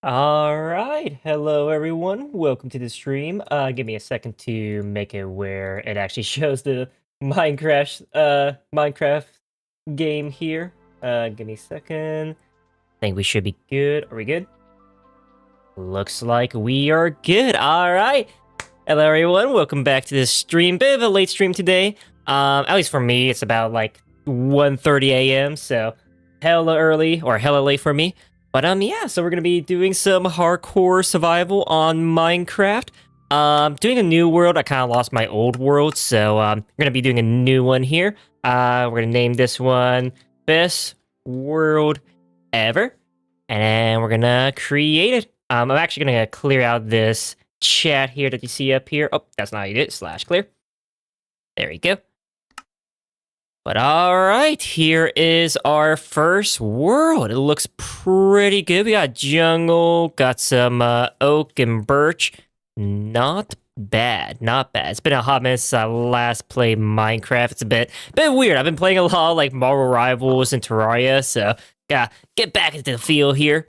Alright, hello everyone, welcome to the stream. Give me a second to make it where it actually shows the Minecraft game here. Give me a second. I think we should be good. Are we good? Looks like we are good. Alright. Hello everyone, welcome back to this stream. Bit of a late stream today. At least for me, it's about like 1:30 a.m., so hella early, or hella late for me. But yeah, so we're gonna be doing some hardcore survival on Minecraft. Doing a new world. I kind of lost my old world, so we're gonna be doing a new one here. We're gonna name this one Best World Ever, and then we're gonna create it. I'm actually gonna clear out this chat here that you see up here. Oh, that's not how you do it. Slash clear. There we go. But alright, here is our first world. It looks pretty good. We got jungle, got some oak and birch. Not bad, not bad. It's been a hot minute since I last played Minecraft. It's a bit weird. I've been playing a lot of like Marvel Rivals and Terraria, so gotta get back into the field here.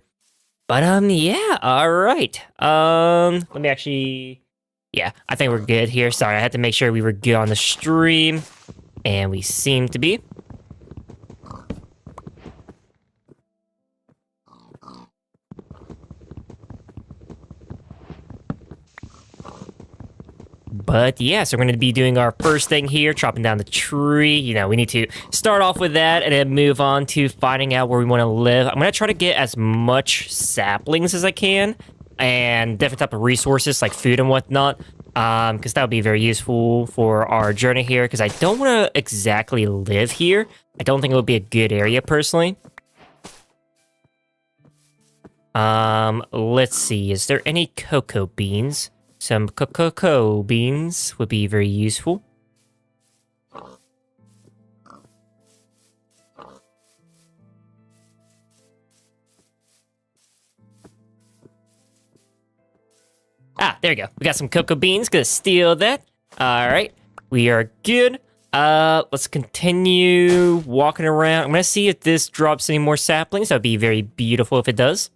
But yeah, alright. Let me actually... Yeah, I think we're good here. Sorry, I had to make sure we were good on the stream. And we seem to be. But yeah, so we're going to be doing our first thing here, chopping down the tree. You know, we need to start off with that and then move on to finding out where we want to live. I'm going to try to get as much saplings as I can and different type of resources like food and whatnot. Because that would be very useful for our journey here, because I don't want to exactly live here. I don't think it would be a good area, personally. Let's see. Is there any cocoa beans? Some cocoa beans would be very useful. Ah, there you go. We got some cocoa beans. Gonna steal that. All right, we are good. Let's continue walking around. I'm gonna see if this drops any more saplings. That would be very beautiful if it does.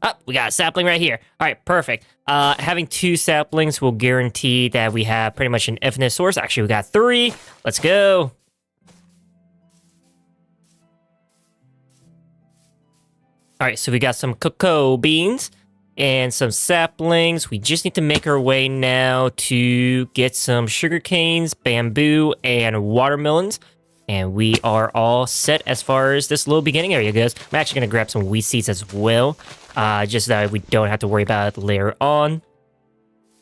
Ah, we got a sapling right here. All right, perfect. Having 2 saplings will guarantee that we have pretty much an infinite source. Actually, we got 3. Let's go. All right, so we got some cocoa beans and some saplings. We just need to make our way now to get some sugar canes, bamboo, and watermelons. And we are all set as far as this little beginning area goes. I'm actually going to grab some wheat seeds as well, just so that we don't have to worry about it later on.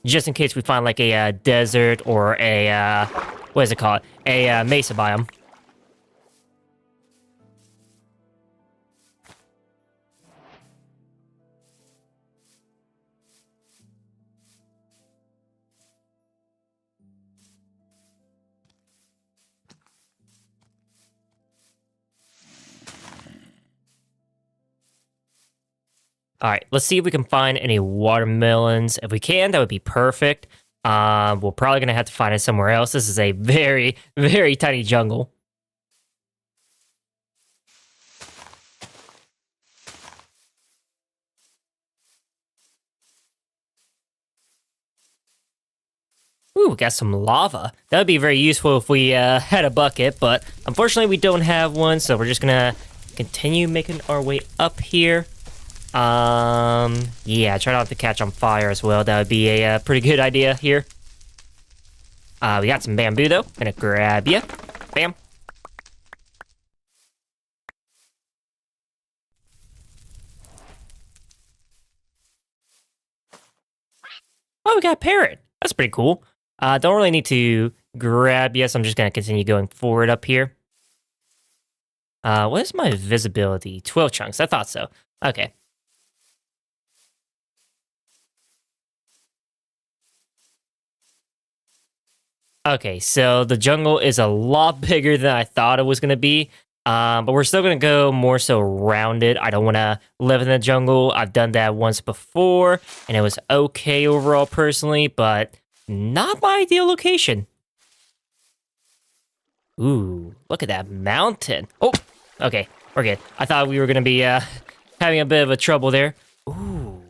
Just in case we find like a desert or a, what is it called? A mesa biome. All right, let's see if we can find any watermelons. If we can, that would be perfect. We're probably going to have to find it somewhere else. This is a very, very tiny jungle. Ooh, we got some lava. That would be very useful if we had a bucket, but unfortunately we don't have one, so we're just going to continue making our way up here. Yeah, try not to catch on fire as well. That would be a pretty good idea here. We got some bamboo though. Gonna grab ya. Bam. Oh, we got a parrot. That's pretty cool. Don't really need to grab ya, so I'm just gonna continue going forward up here. What is my visibility? 12 chunks. I thought so. Okay. Okay, so the jungle is a lot bigger than I thought it was going to be. But we're still going to go more so rounded. I don't want to live in the jungle. I've done that once before, and it was okay overall personally, but not my ideal location. Ooh, look at that mountain. Oh, okay, we're good. I thought we were going to be having a bit of a trouble there. Ooh.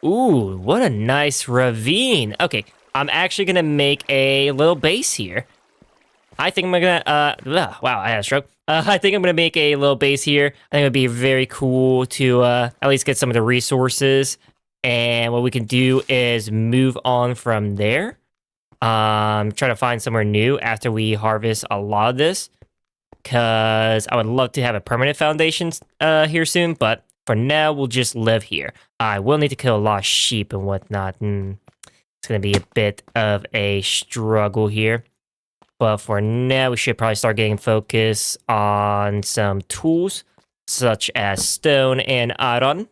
Ooh, what a nice ravine. Okay, I'm actually gonna make a little base here. I think I'm gonna, wow, I had a stroke. I think I'm gonna make a little base here. I think it'd be very cool to, at least get some of the resources. And what we can do is move on from there. Try to find somewhere new after we harvest a lot of this. Cause I would love to have a permanent foundation, here soon, but for now, we'll just live here. I will need to kill a lot of sheep and whatnot. It's gonna be a bit of a struggle here. But for now, we should probably start getting focus on some tools, such as stone and iron.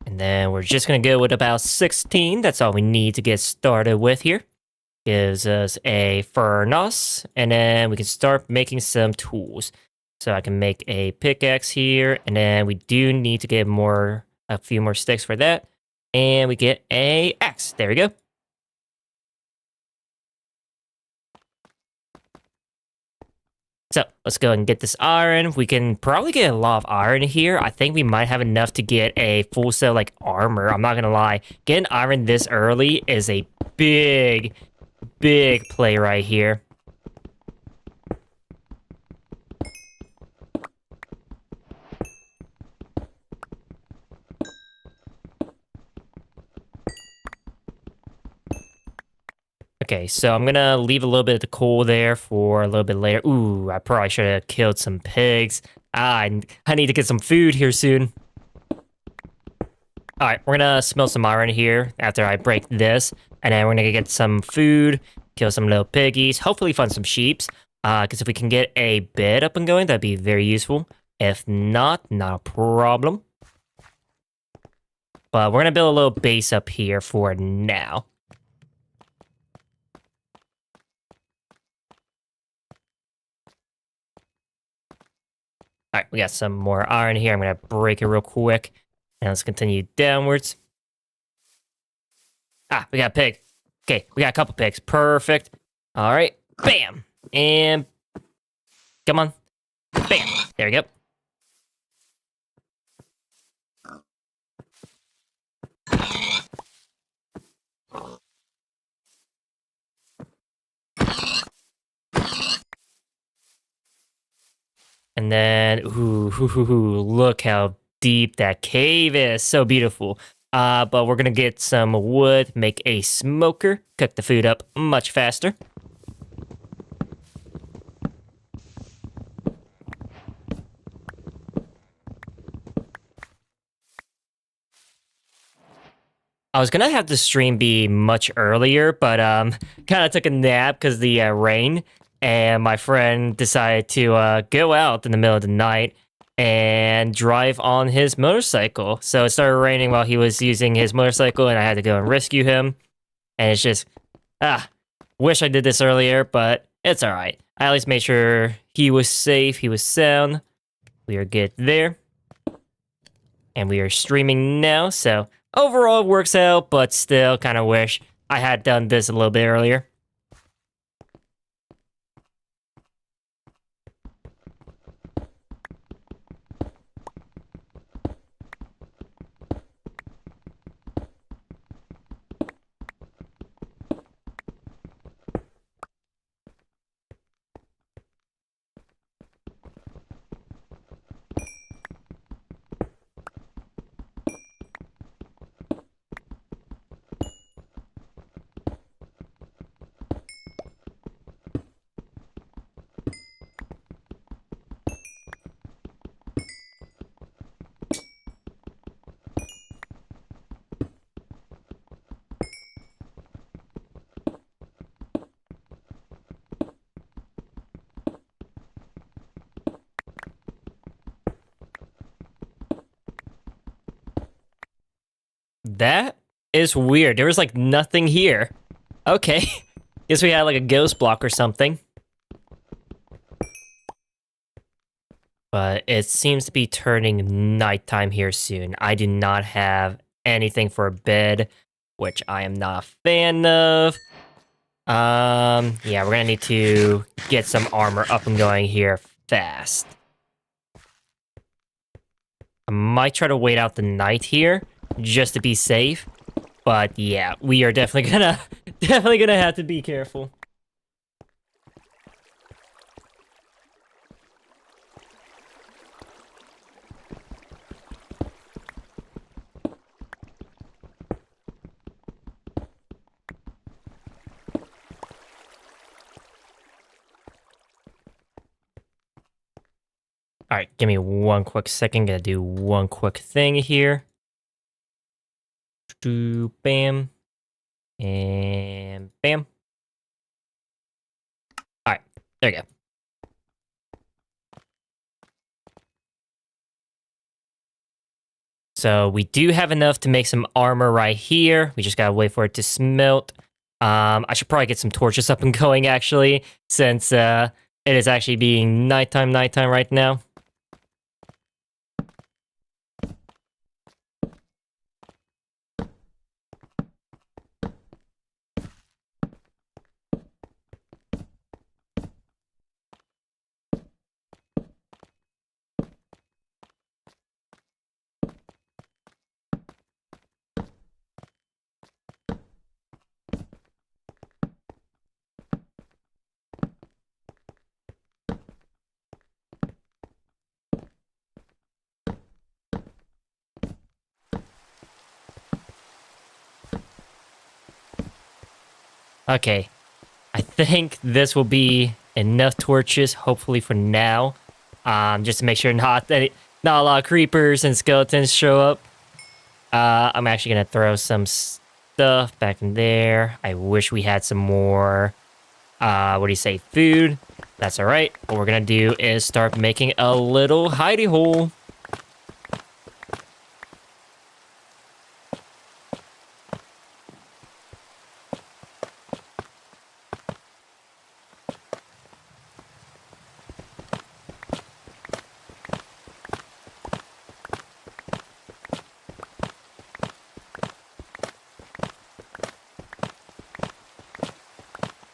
And then we're just gonna go with about 16. That's all we need to get started with here. Gives us a furnace, and then we can start making some tools. So I can make a pickaxe here, and then we do need to get a few more sticks for that. And we get a axe. There we go. So let's go and get this iron. We can probably get a lot of iron here. I think we might have enough to get a full set of like armor. I'm not gonna lie. Getting iron this early is a big play right here. Okay, so I'm gonna leave a little bit of the coal there for a little bit later. Ooh, I probably should have killed some pigs. I need to get some food here soon. All right, we're gonna smelt some iron here after I break this, and then we're gonna get some food, kill some little piggies, hopefully find some sheeps. Because if we can get a bed up and going, that'd be very useful. If not, not a problem. But we're gonna build a little base up here for now. All right, we got some more iron here. I'm gonna break it real quick. And let's continue downwards. Ah, we got a pig. Okay, we got a couple pigs. Perfect. All right, bam. And come on. Bam. There we go. And then, look how deep that cave is. So beautiful. But we're gonna get some wood, make a smoker, cook the food up much faster. I was gonna have the stream be much earlier, but kind of took a nap because the rain, and my friend decided to go out in the middle of the night and drive on his motorcycle. So it started raining while he was using his motorcycle, and I had to go and rescue him. And it's just, wish I did this earlier, but it's all right. I at least made sure he was safe, he was sound. We are good there. And we are streaming now, so overall it works out, but still kind of wish I had done this a little bit earlier. That is weird. There was like nothing here. Okay. Guess we had like a ghost block or something. But it seems to be turning nighttime here soon. I do not have anything for a bed, which I am not a fan of. Yeah, we're gonna need to get some armor up and going here fast. I might try to wait out the night here, just to be safe. But yeah, we are definitely gonna have to be careful. All right, give me one quick second. Gonna do one quick thing here. Do bam and bam. All right, there you go. So we do have enough to make some armor right here. We just gotta wait for it to smelt. I should probably get some torches up and going actually, since it is actually being nighttime right now. Okay, I think this will be enough torches, hopefully for now. Just to make sure not a lot of creepers and skeletons show up. I'm actually gonna throw some stuff back in there. I wish we had some more, what do you say, food? That's alright. What we're gonna do is start making a little hidey hole.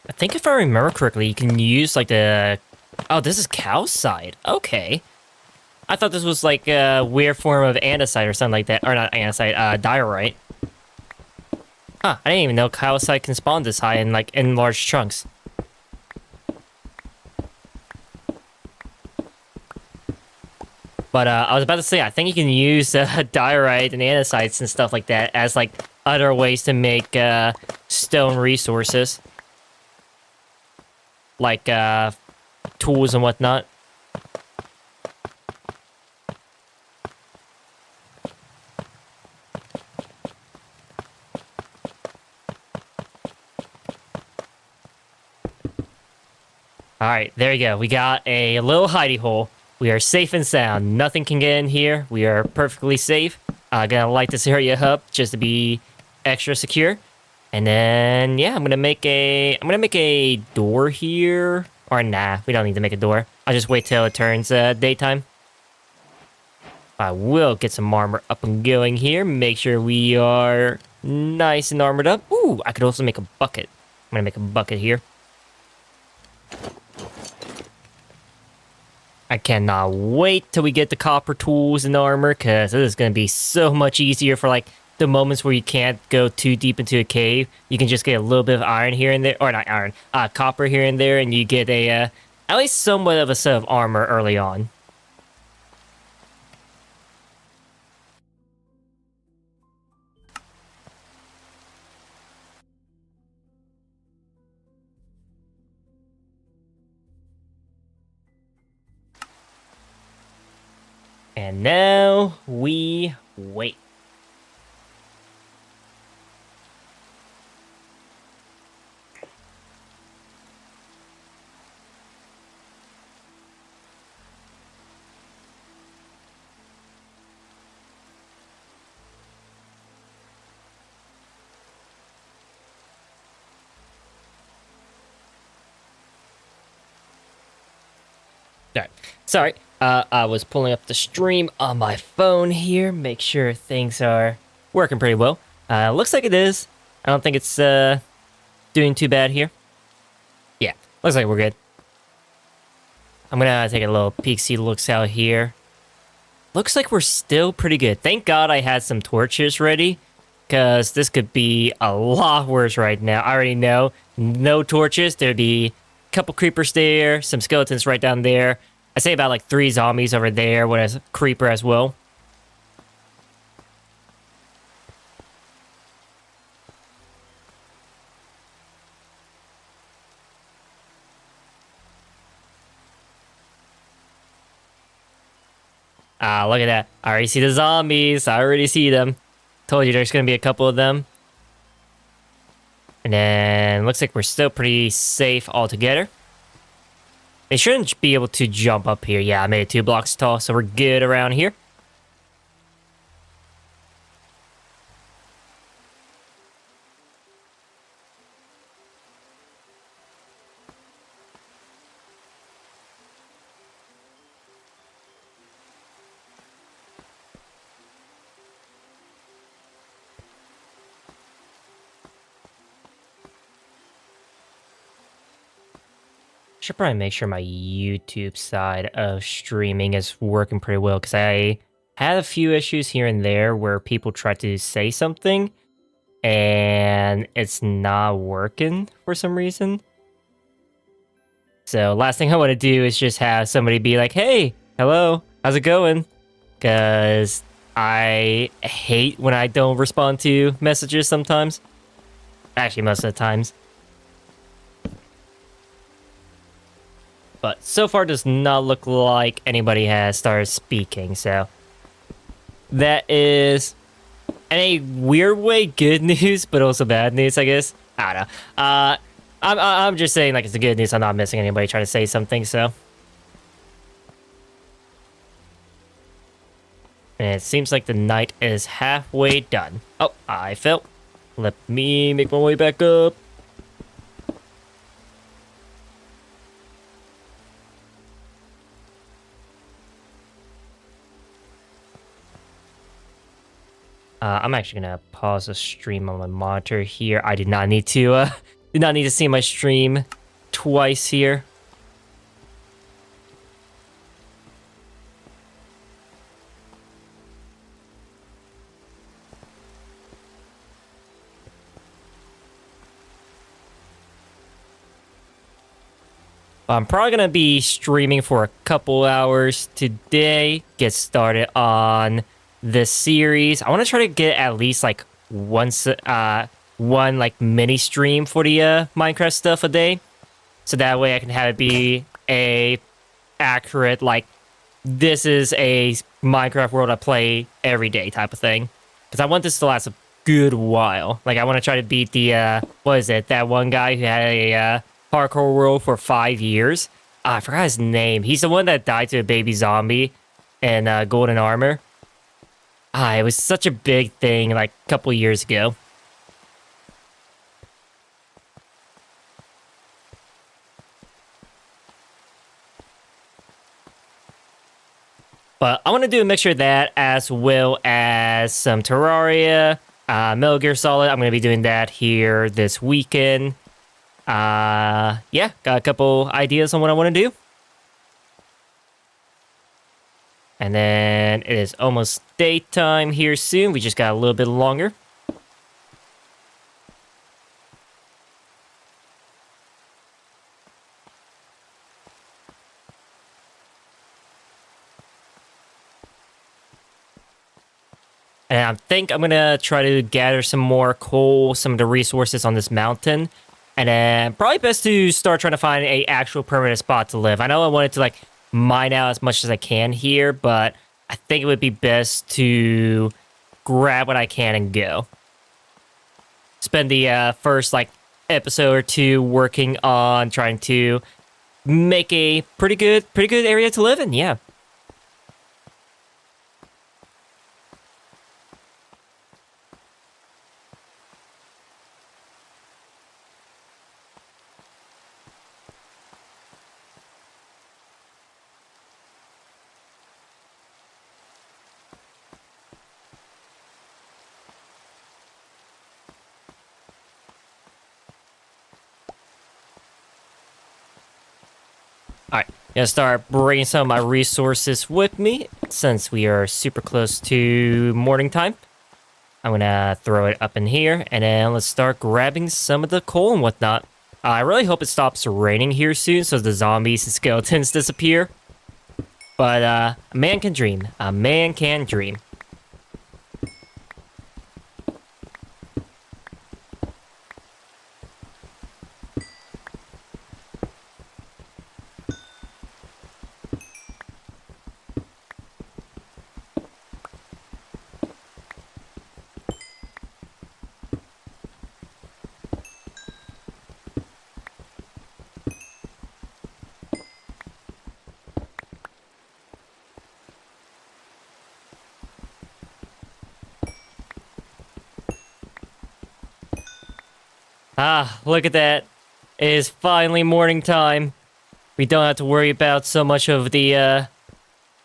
I think if I remember correctly, you can use like the... Oh, this is calcite. Okay. I thought this was like a weird form of andesite or something like that. Or not andesite, diorite. Huh, I didn't even know calcite can spawn this high in like in large chunks. But I was about to say, I think you can use diorite and andesites and stuff like that as like other ways to make stone resources. Like tools and whatnot. Alright, there you go. We got a little hidey hole. We are safe and sound. Nothing can get in here. We are perfectly safe. Gonna light this area up just to be extra secure. And then yeah, I'm gonna make a door here. Or nah, we don't need to make a door. I'll just wait till it turns daytime. I will get some armor up and going here. Make sure we are nice and armored up. Ooh, I could also make a bucket. I'm gonna make a bucket here. I cannot wait till we get the copper tools and armor, because this is going to be so much easier for, like, the moments where you can't go too deep into a cave. You can just get a little bit of iron here and there, or not iron, copper here and there, and you get a, at least somewhat of a set of armor early on. And now we wait. All right. Sorry. I was pulling up the stream on my phone here. Make sure things are working pretty well. Looks like it is. I don't think it's doing too bad here. Yeah, looks like we're good. I'm gonna take a little peek, see looks out here. Looks like we're still pretty good. Thank God I had some torches ready, because this could be a lot worse right now. I already know. No torches, there'd be a couple creepers there, some skeletons right down there. I say about like 3 zombies over there, one as a creeper as well. Ah, look at that. I already see the zombies. I already see them. Told you there's gonna be a couple of them. And then looks like we're still pretty safe altogether. They shouldn't be able to jump up here. Yeah, I made it 2 blocks tall, so we're good around here. Should probably make sure my YouTube side of streaming is working pretty well, because I had a few issues here and there where people try to say something and it's not working for some reason. So last thing I want to do is just have somebody be like, hey, hello, how's it going? Because I hate when I don't respond to messages sometimes. Actually, most of the times. But so far does not look like anybody has started speaking, so that is, in a weird way, good news, but also bad news, I guess. I don't know. I'm just saying, like, it's the good news. I'm not missing anybody trying to say something, so. And it seems like the night is halfway done. Oh, I fell. Let me make my way back up. I'm actually gonna pause the stream on my monitor here. I did not need to see my stream twice here. I'm probably gonna be streaming for a couple hours today. Get started on this series. I want to try to get at least like one like mini stream for the Minecraft stuff a day, so that way I can have it be a accurate, like, this is a Minecraft world I play every day type of thing. Because I want this to last a good while. Like, I want to try to beat the what is it? That one guy who had a parkour world for 5 years. I forgot his name. He's the one that died to a baby zombie in golden armor. It was such a big thing like a couple years ago. But I want to do a mixture of that as well as some Terraria, Metal Gear Solid. I'm going to be doing that here this weekend. Yeah, got a couple ideas on what I want to do. And then it is almost daytime here soon. We just got a little bit longer. And I think I'm going to try to gather some more coal, some of the resources on this mountain. And then probably best to start trying to find a actual permanent spot to live. I know I wanted to like mine out as much as I can here, but I think it would be best to grab what I can and go. Spend the first like episode or two working on trying to make a pretty good area to live in. Yeah. Alright, gonna start bringing some of my resources with me since we are super close to morning time. I'm gonna throw it up in here, and then let's start grabbing some of the coal and whatnot. I really hope it stops raining here soon so the zombies and skeletons disappear. But a man can dream. A man can dream. Ah, look at that. It is finally morning time. We don't have to worry about so much of the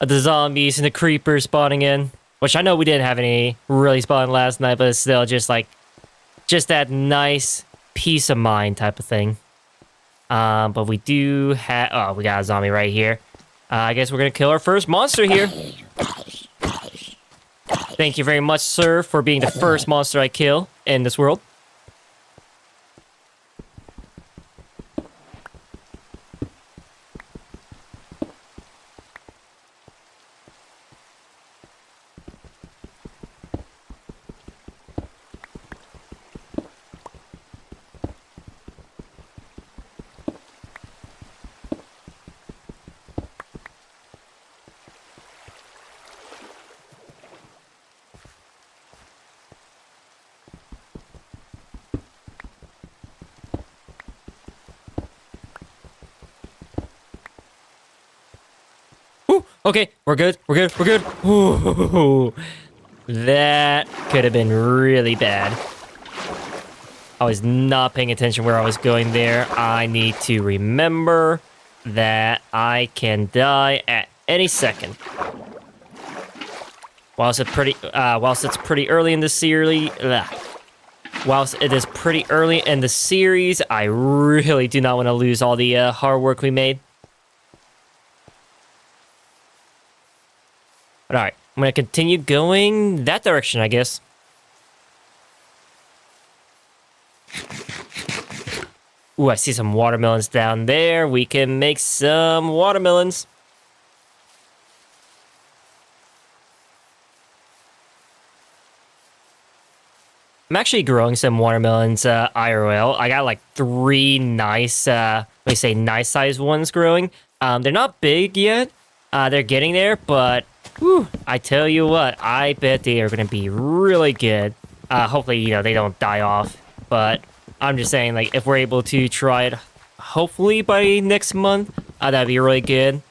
zombies and the creepers spawning in. Which I know we didn't have any really spawning last night, but it's still just like, just that nice peace of mind type of thing. But we do have, oh, we got a zombie right here. I guess we're gonna kill our first monster here. Thank you very much, sir, for being the first monster I kill in this world. Okay, we're good. We're good. We're good. Ooh, that could have been really bad. I was not paying attention where I was going there. I need to remember that I can die at any second. Whilst it's pretty early in the series, whilst it is pretty early in the series, I really do not want to lose all the hard work we made. But alright, I'm gonna continue going that direction, I guess. Ooh, I see some watermelons down there. We can make some watermelons. I'm actually growing some watermelons IRL. I got like 3 nice, nice sized ones growing. They're not big yet. They're getting there, but whew, I tell you what, I bet they are going to be really good. Hopefully, they don't die off. But I'm just saying, like, if we're able to try it, hopefully by next month, that'd be really good.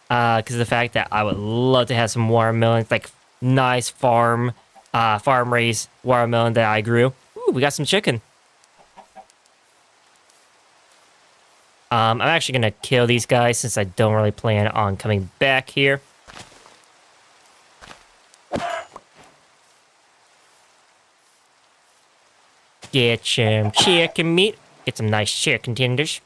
Because of the fact that I would love to have some watermelons, like, nice farm-raised watermelon that I grew. Ooh, we got some chicken. I'm actually going to kill these guys since I don't really plan on coming back here. Get some chicken meat. Get some nice chicken tenders.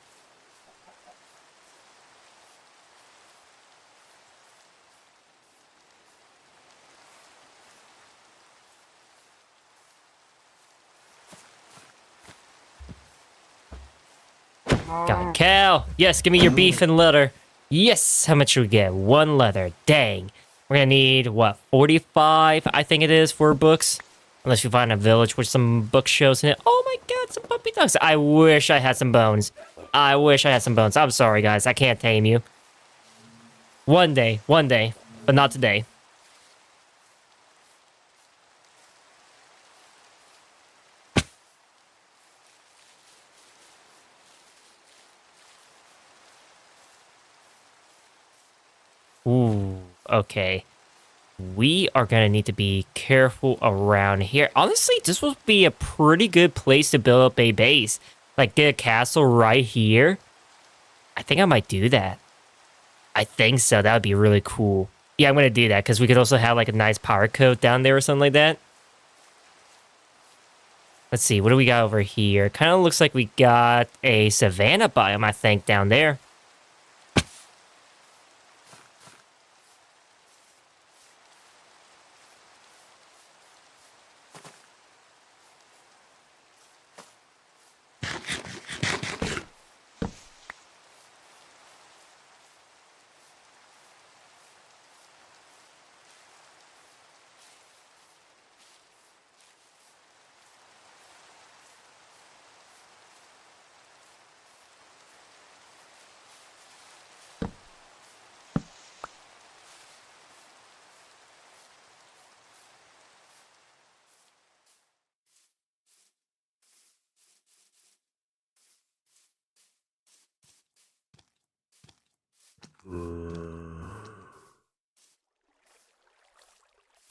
Got a cow. Yes, give me your beef and leather. Yes, how much should we get? 1 leather. Dang. We're gonna need, what, 45, I think it is, for books? Unless we find a village with some bookshelves in it. Oh my god, some puppy dogs. I wish I had some bones. I wish I had some bones. I'm sorry, guys. I can't tame you. One day, but not today. Ooh, okay. We are gonna need to be careful around here. Honestly, this will be a pretty good place to build up a base. Like, get a castle right here. I think I might do that. I think so. That would be really cool. Yeah, I'm gonna do that, because we could also have, like, a nice power code down there or something like that. Let's see, what do we got over here? Kind of looks like we got a savanna biome, I think, down there.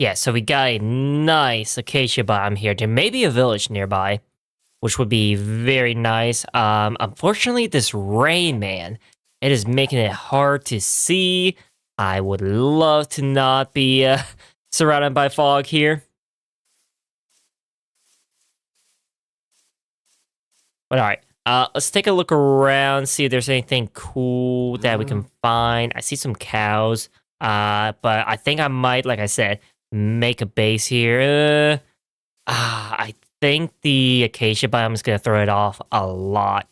Yeah, so we got a nice acacia biome here. There may be a village nearby, which would be very nice. Unfortunately, this rain, man, it is making it hard to see. I would love to not be surrounded by fog here. But all right, let's take a look around, see if there's anything cool that we can find. I see some cows, but I think I might, like I said, make a base here. I think the acacia biome is going to throw it off a lot.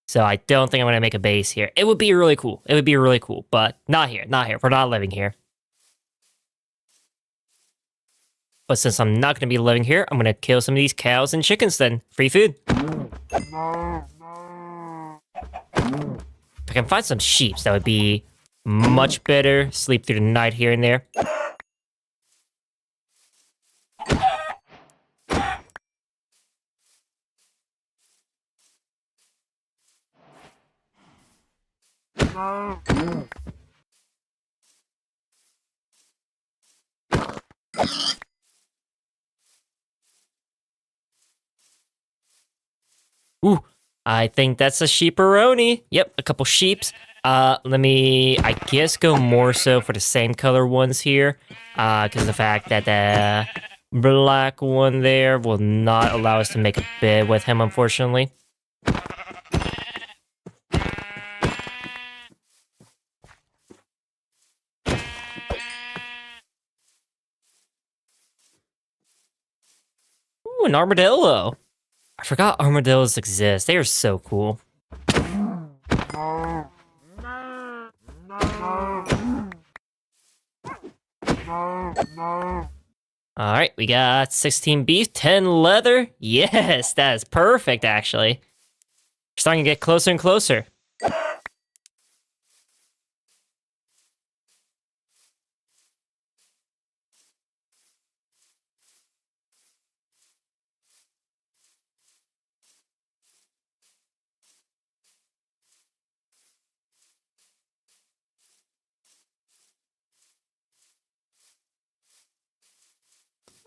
So I don't think I'm going to make a base here. It would be really cool. It would be really cool, but not here. Not here. We're not living here. But since I'm not going to be living here, I'm going to kill some of these cows and chickens then. Free food. If I can find some sheep, that would be much better. Sleep through the night here and there. Ooh, I think that's a sheeparoni. Yep, a couple sheeps. Let me, I guess, go more so for the same color ones here. Because the fact that the black one there will not allow us to make a bed with him, unfortunately. Ooh, an armadillo. I forgot armadillos exist. They are so cool. Alright, we got 16 beef, 10 leather. Yes, that is perfect, actually. We're starting to get closer and closer.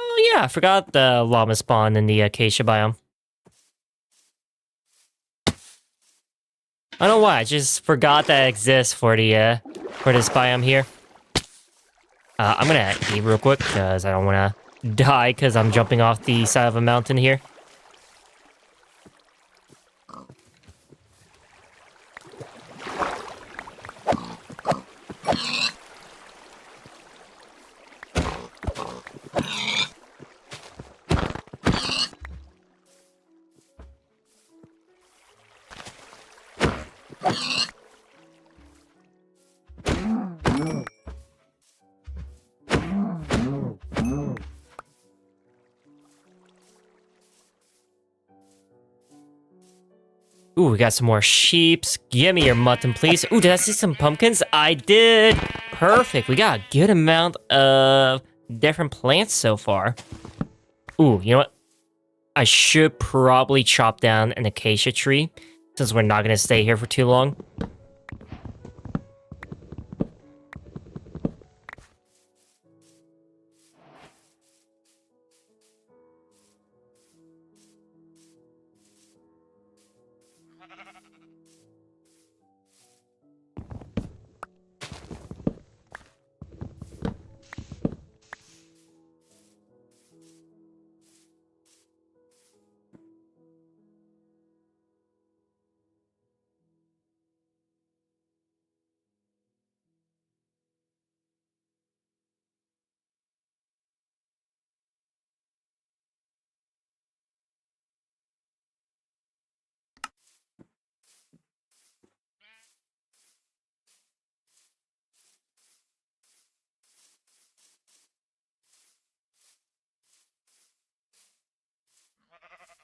Oh yeah, I forgot the llama spawn in the acacia biome. I don't know why, I just forgot that exists for the for this biome here. I'm gonna eat real quick because I don't want to die because I'm jumping off the side of a mountain here. Ooh, we got some more sheeps. Give me your mutton, please. Ooh, did I see some pumpkins? I did. Perfect. We got a good amount of different plants so far. Ooh, you know what? I should probably chop down an acacia tree since we're not going to stay here for too long.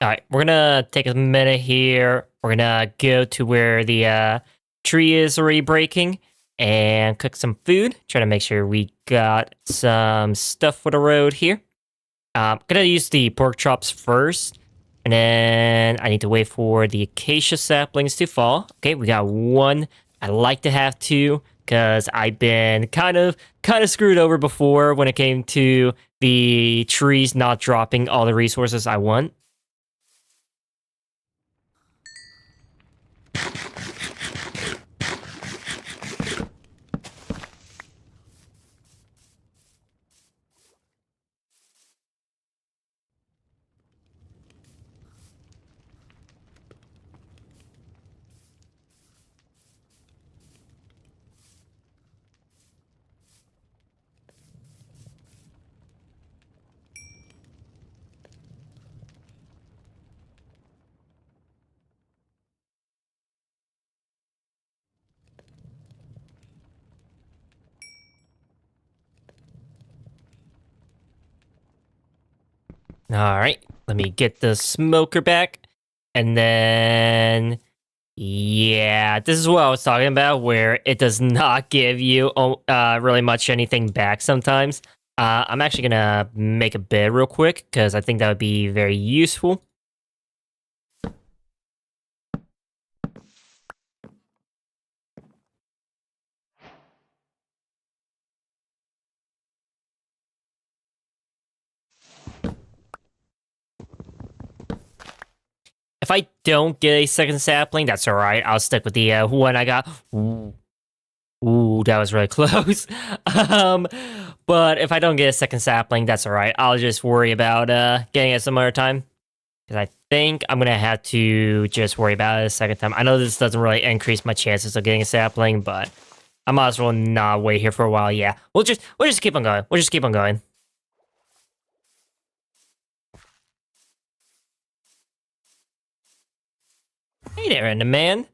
All right, we're gonna take a minute here. We're gonna go to where the tree is already breaking and cook some food. Try to make sure we got some stuff for the road here. I'm gonna use the pork chops first, and then I need to wait for the acacia saplings to fall. Okay, we got one. I like to have two because I've been kind of screwed over before when it came to the trees not dropping all the resources I want. All right, let me get the smoker back. And then, yeah, this is what I was talking about, where it does not give you really much anything back sometimes. I'm actually going to make a bed real quick, because I think that would be very useful. If I don't get a second sapling, that's all right. I'll stick with the one I got. Ooh, that was really close. But if I don't get a second sapling, that's all right. I'll just worry about getting it some other time. Because I think I'm gonna have to just worry about it a second time. I know this doesn't really increase my chances of getting a sapling, but I might as well not wait here for a while. Yeah, we'll just keep on going. We'll just keep on going. Hey there, Enderman.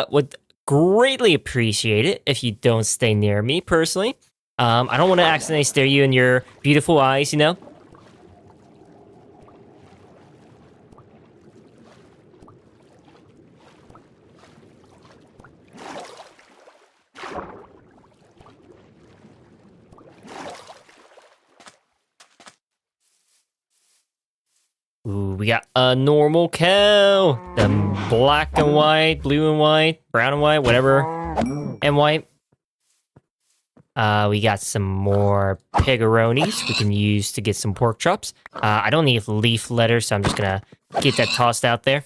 Would greatly appreciate it if you don't stay near me personally. I don't want to accidentally stare you in your beautiful eyes, you know? Ooh, we got a normal cow. The black and white, blue and white, brown and white, whatever, and white. We got some more piggeronis we can use to get some pork chops. I don't need leaf letters, so I'm just gonna get that tossed out there.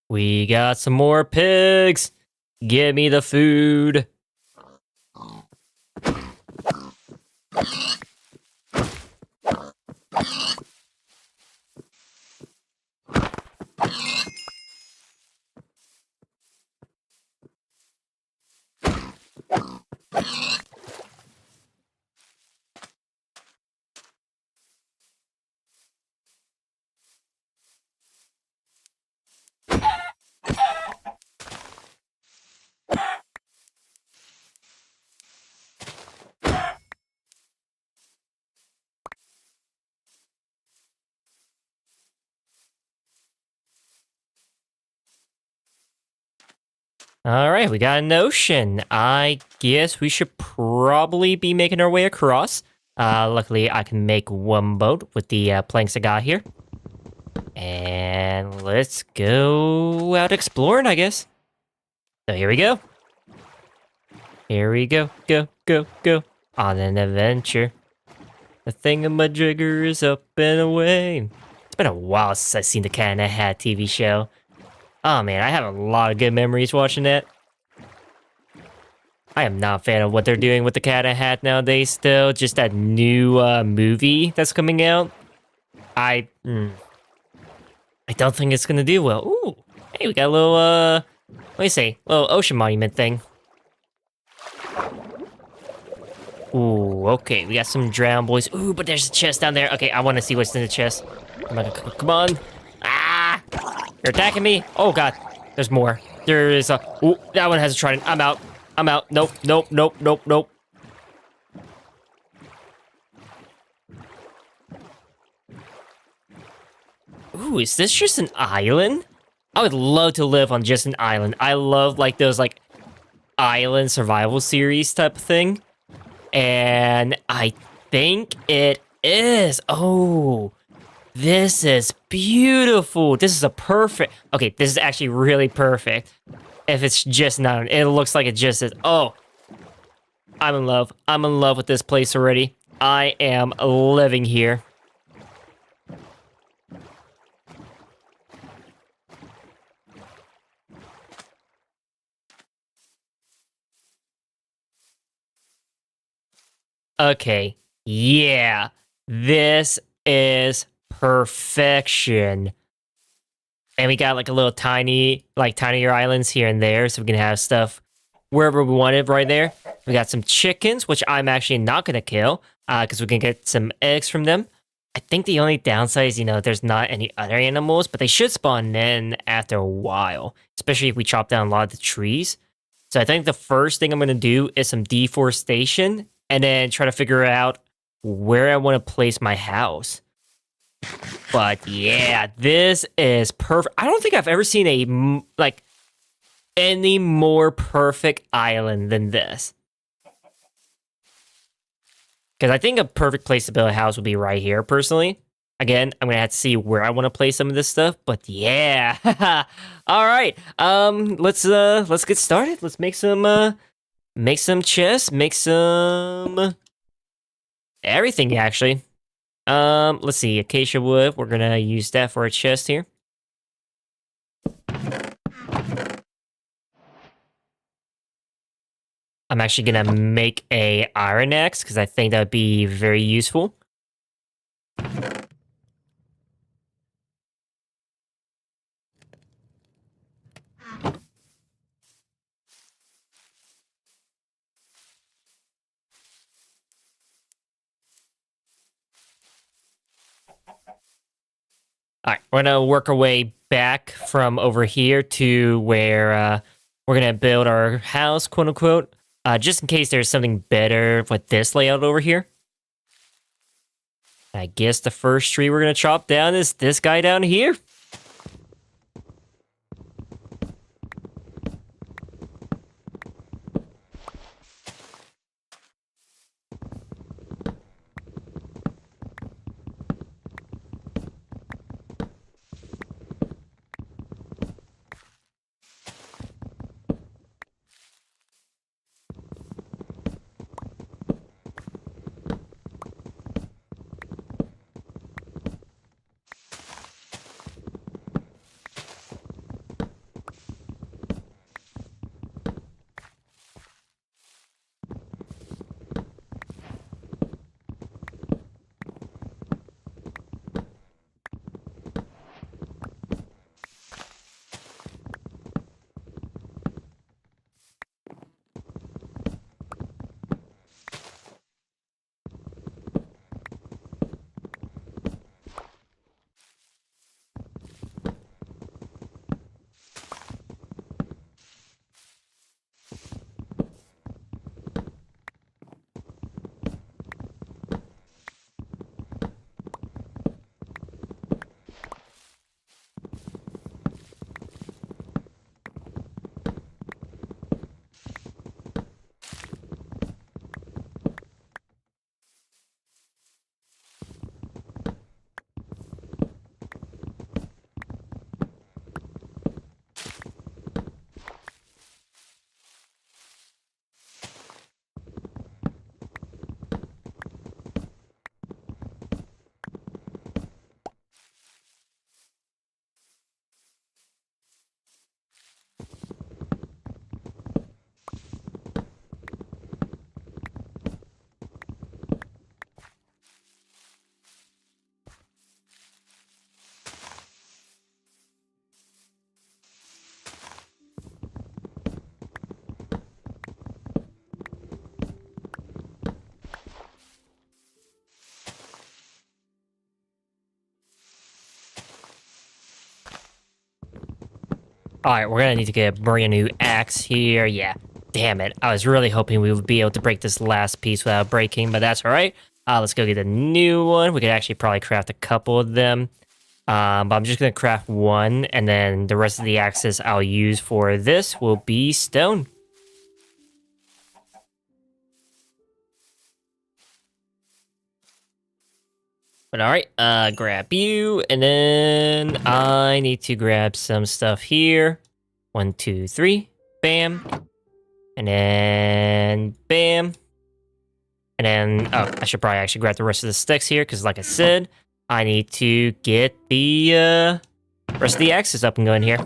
We got some more pigs. Give me the food. All right, we got an ocean. I guess we should probably be making our way across. Luckily, I can make one boat with the planks I got here. And let's go out exploring, I guess. So here we go. Here we go, go, on an adventure. The thingamajigger is up and away. It's been a while since I've seen the Cat in the Hat TV show. Oh man, I have a lot of good memories watching that. I am not a fan of what they're doing with the Cat in the Hat nowadays still. Just that new movie that's coming out. I don't think it's gonna do well. Ooh, hey, we got a little, what do you say? Little ocean monument thing. Ooh, okay, we got some drown boys. Ooh, but there's a chest down there. Okay, I want to see what's in the chest. Come on. Ah! You're attacking me? Oh, God. There's more. There is a... Ooh, that one has a trident. I'm out. I'm out. Nope. Ooh, is this just an island? I would love to live on just an island. I love like those like island survival series type of thing. And I think it is. Oh, this is beautiful. This is a perfect. Okay, this is actually really perfect. If it's just not, it looks like it just is. Oh, I'm in love. I'm in love with this place already. I am living here. Okay, yeah, this is perfection. And we got like a little tiny, like tinier islands here and there, so we can have stuff wherever we want it right there. We got some chickens, which I'm actually not gonna kill, because we can get some eggs from them. I think the only downside is, there's not any other animals, but they should spawn in after a while, especially if we chop down a lot of the trees. So I think the first thing I'm gonna do is some deforestation, and then try to figure out where I want to place my house. But yeah, this is perfect. I don't think I've ever seen like any more perfect island than this. Because I think a perfect place to build a house would be right here, personally. Again, I'm gonna have to see where I want to place some of this stuff, but yeah. All right. Let's get started. Let's make some chests, make some everything actually. Let's see, acacia wood. We're gonna use that for a chest here. I'm actually gonna make a iron axe because I think that would be very useful. All right, we're gonna work our way back from over here to where we're gonna build our house, quote unquote. Just in case there's something better with this layout over here. I guess the first tree we're gonna chop down is this guy down here. All right, we're gonna need to get a brand new axe here. Yeah, damn it. I was really hoping we would be able to break this last piece without breaking, but that's all right. Let's go get a new one. We could actually probably craft a couple of them. But I'm just gonna craft one, and then the rest of the axes I'll use for this will be stone. But all right, grab you, and then I need to grab some stuff here. 1, 2, 3, bam, and then bam, and then I should probably actually grab the rest of the sticks here because, like I said, I need to get the rest of the axes up and going here.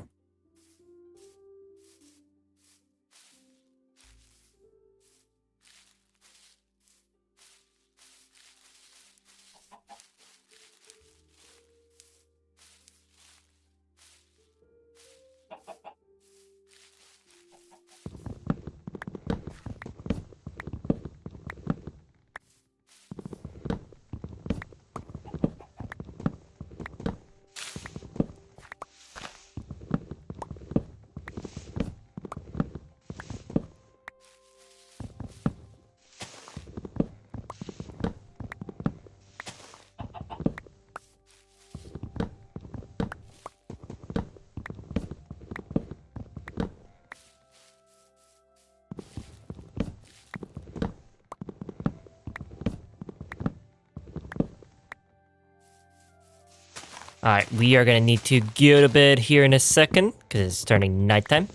Alright, we are gonna need to go to bed here in a second, because it's turning nighttime.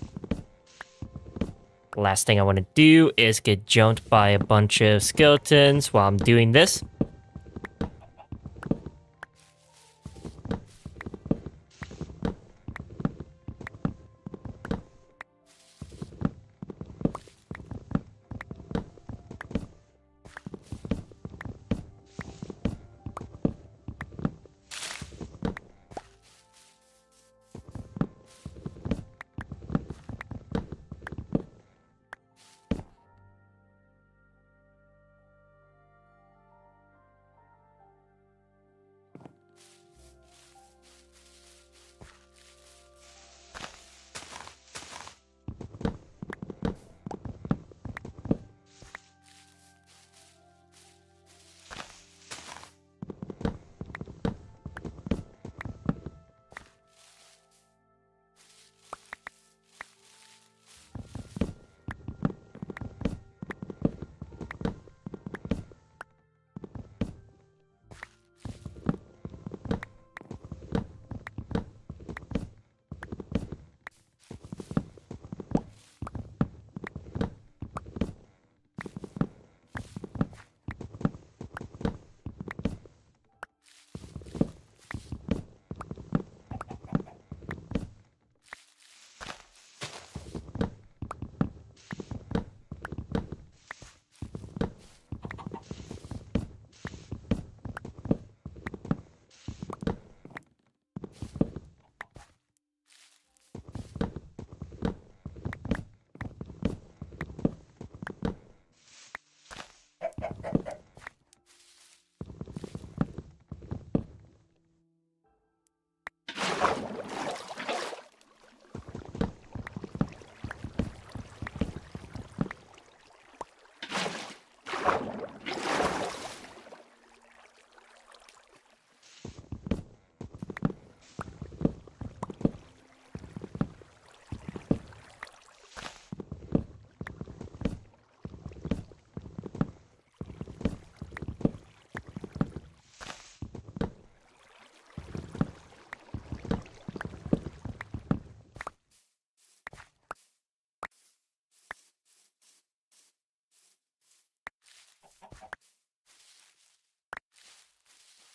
Last thing I want to do is get jumped by a bunch of skeletons while I'm doing this.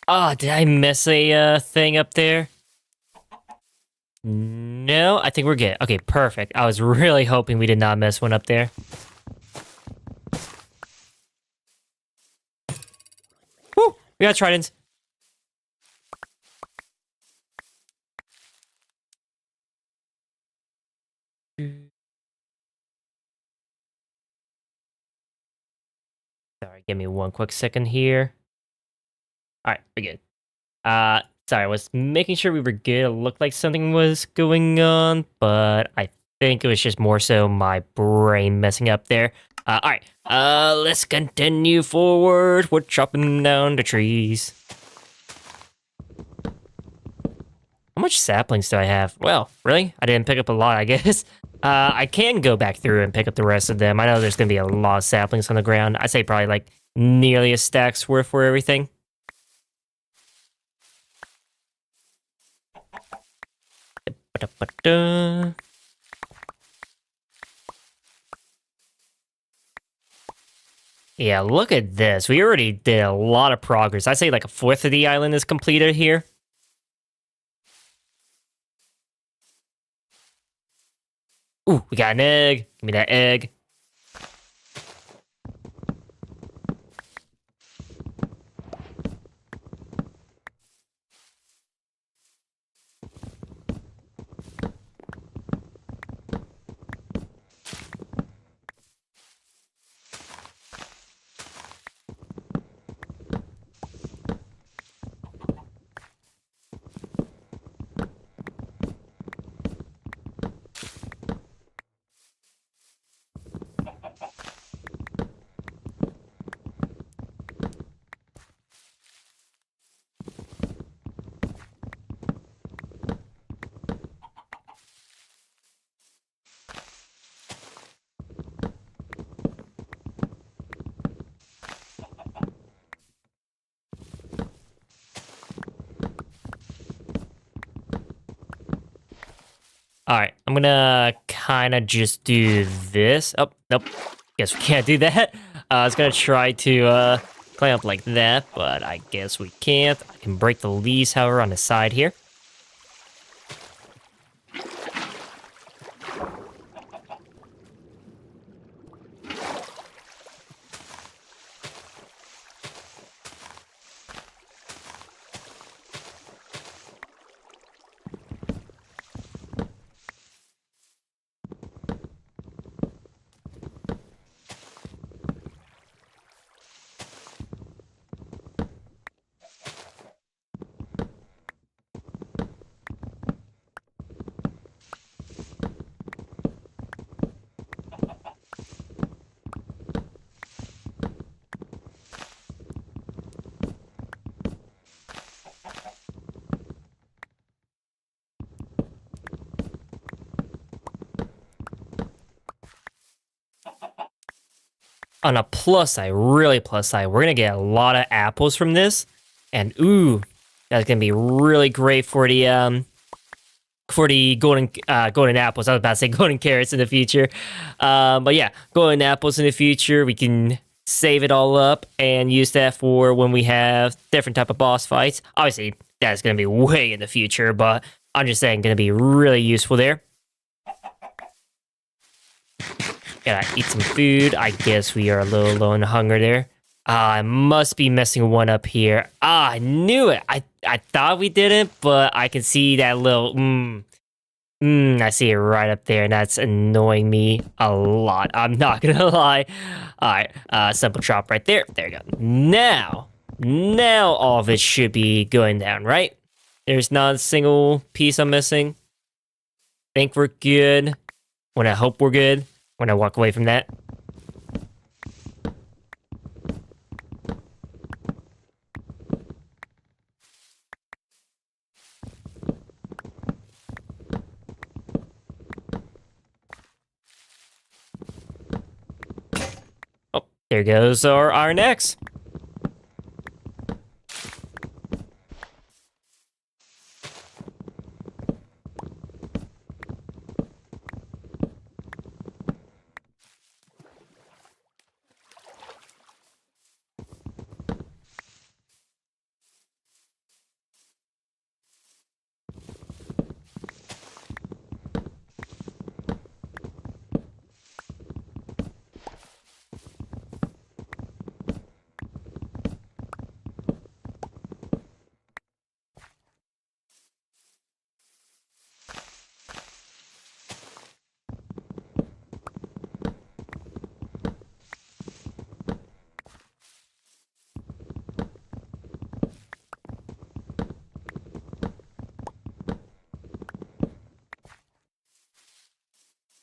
Oh, did I miss a thing up there? No, I think we're good. Okay, perfect. I was really hoping we did not miss one up there. Woo! We got tridents. Sorry, give me one quick second here. Alright, we're good. Sorry, I was making sure we were good. It looked like something was going on, but I think it was just more so my brain messing up there. Alright, let's continue forward. We're chopping down the trees. How much saplings do I have? Well, really? I didn't pick up a lot, I guess. I can go back through and pick up the rest of them. I know there's going to be a lot of saplings on the ground. I'd say probably like nearly a stack's worth for everything. Yeah, look at this. We already did a lot of progress. I'd say like a fourth of the island is completed here. Ooh, we got an egg. Give me that egg. All right, I'm gonna kind of just do this. Oh, nope. Guess we can't do that. I was gonna try to climb up like that, but I guess we can't. I can break the leaves, however, on the side here. On a plus side, really plus side, we're gonna get a lot of apples from this, and ooh, that's gonna be really great for the golden apples. I was about to say golden carrots in the future, but yeah, golden apples in the future. We can save it all up and use that for when we have different type of boss fights. Obviously, that's gonna be way in the future, but I'm just saying, gonna be really useful there. Gotta eat some food. I guess we are a little low on hunger there. I must be messing one up here. I knew it. I thought we didn't, but I can see that little I see it right up there, and that's annoying me a lot. I'm not gonna lie. Alright, simple chop right there. There you go. Now all of it should be going down, right? There's not a single piece I'm missing. Think we're good. When I hope we're good. When I walk away from that. Oh, there goes our next.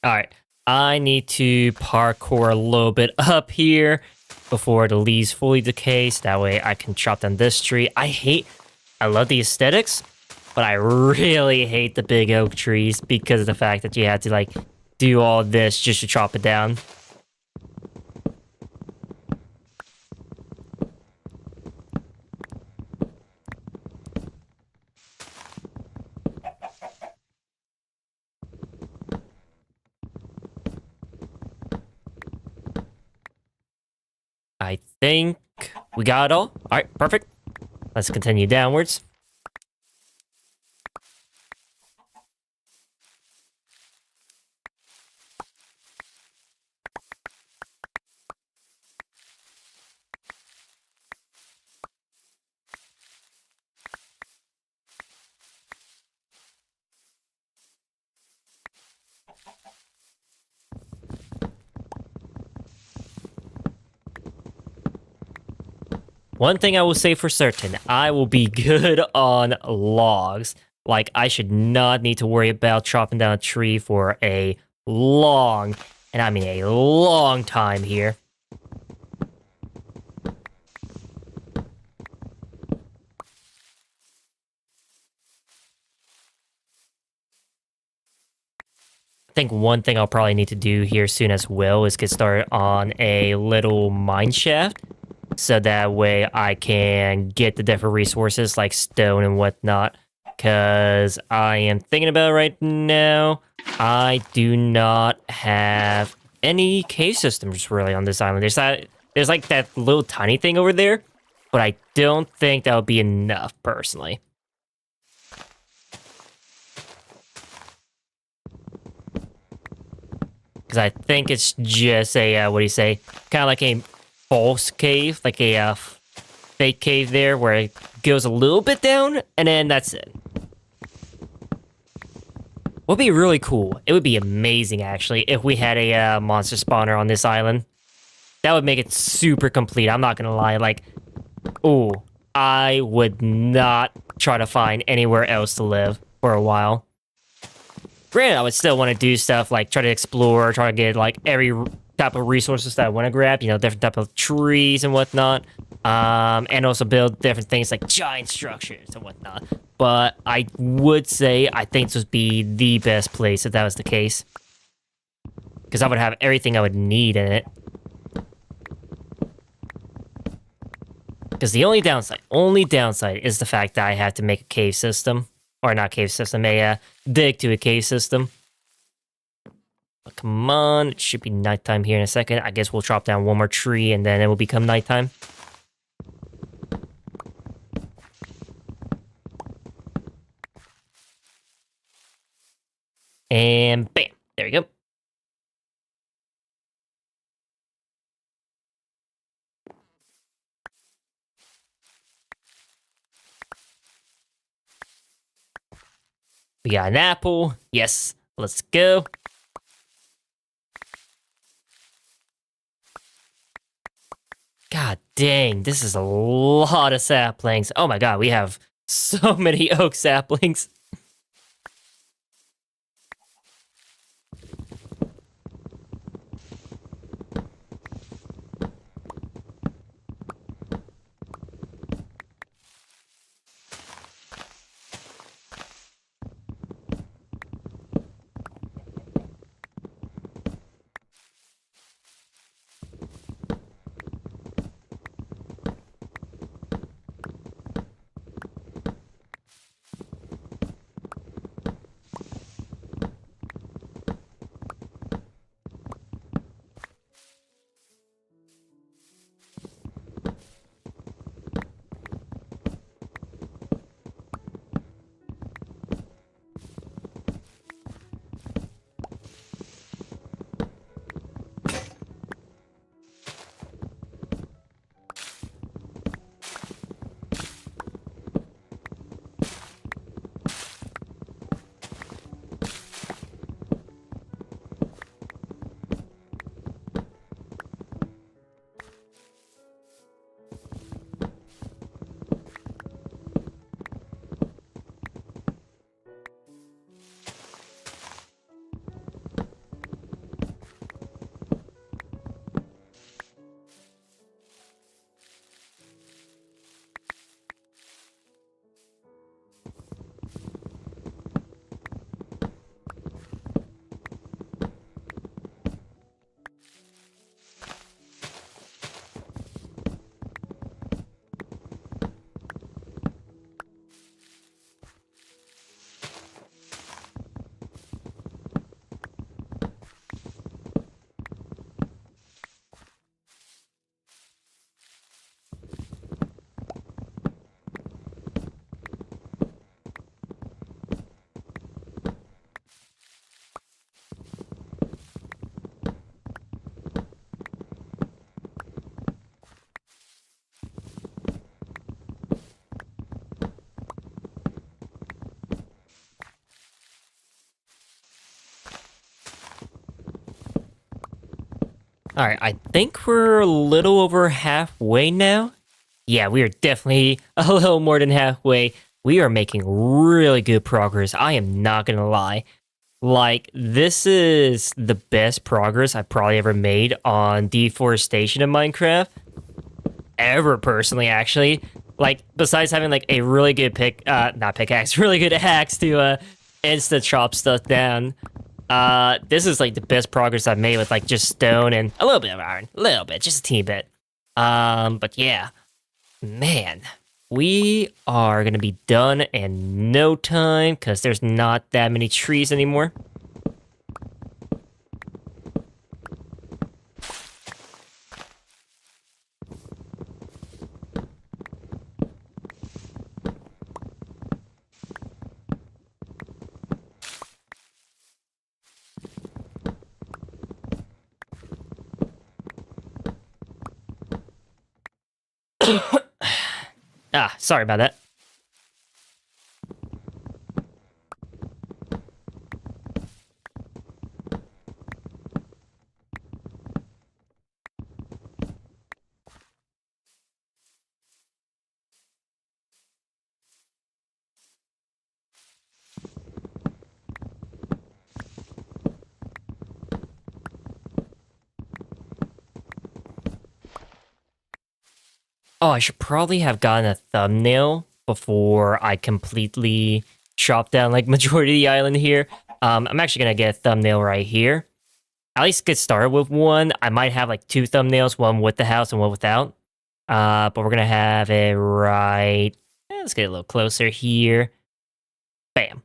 All right, I need to parkour a little bit up here before the leaves fully decay, so that way I can chop down this tree. I love the aesthetics, But I really hate the big oak trees because of the fact that you had to, like, do all this just to chop it down. I think we got it all. All right, perfect. Let's continue downwards. One thing I will say for certain, I will be good on logs. Like, I should not need to worry about chopping down a tree for a long, and I mean a long time here. I think one thing I'll probably need to do here soon as well is get started on a little mine shaft. So that way I can get the different resources like stone and whatnot. Because I am thinking about it right now, I do not have any cave systems really on this island. There's like that little tiny thing over there, but I don't think that would be enough personally. Because I think it's just a, what do you say, kind of like a false cave, like a fake cave there where it goes a little bit down, and then that's it. Would be really cool. It would be amazing, actually, if we had a monster spawner on this island. That would make it super complete. I'm not gonna lie. Like, ooh, I would not try to find anywhere else to live for a while. Granted, I would still want to do stuff like try to explore, try to get like every type of resources that I want to grab, you know, different type of trees and whatnot. And also build different things like giant structures and whatnot. But I would say I think this would be the best place if that was the case. Because I would have everything I would need in it. Because the only downside is the fact that I have to make a cave system. Or not cave system, a dig to a cave system. But come on, it should be nighttime here in a second. I guess we'll chop down one more tree and then it will become nighttime. And bam, there we go. We got an apple. Yes, let's go. God dang, this is a lot of saplings. Oh my god, we have so many oak saplings. All right, I think we're a little over halfway now. Yeah, we are definitely a little more than halfway. We are making really good progress. I am not gonna lie. Like, this is the best progress I've probably ever made on deforestation in Minecraft. Ever, personally, actually. Like, besides having, like, a really good not pickaxe, really good axe to, insta chop stuff down. This is, like, the best progress I've made with, like, just stone and a little bit of iron. A little bit, just a teeny bit. But yeah. Man, we are gonna be done in no time because there's not that many trees anymore. Sorry about that. Oh, I should probably have gotten a thumbnail before I completely chop down like majority of the island here. I'm actually gonna get a thumbnail right here. At least get started with one. I might have like two thumbnails, one with the house and one without. But we're gonna have it right. Let's get a little closer here. Bam.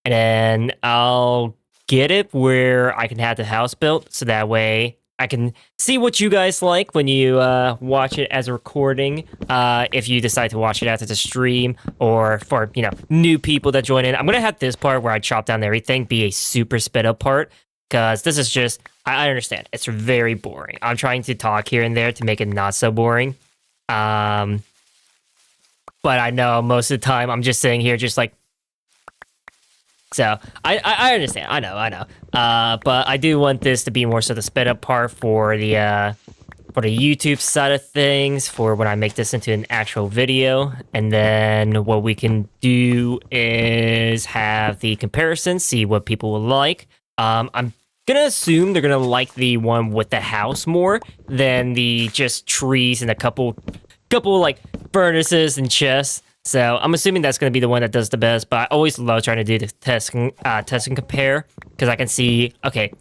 And then I'll get it where I can have the house built, so that way I can see what you guys like when you watch it as a recording. If you decide to watch it after the stream, or for new people that join in, I'm gonna have this part where I chop down everything be a super sped up part, because this is just I understand it's very boring. I'm trying to talk here and there to make it not so boring. But I know most of the time I'm just sitting here just like. So I understand. I know. But I do want this to be more so the sped up part for the YouTube side of things, for when I make this into an actual video. And then what we can do is have the comparison, see what people will like. I'm gonna assume they're gonna like the one with the house more than the just trees and a couple like furnaces and chests. So I'm assuming that's going to be the one that does the best, but I always love trying to do the test and compare, because I can see, okay,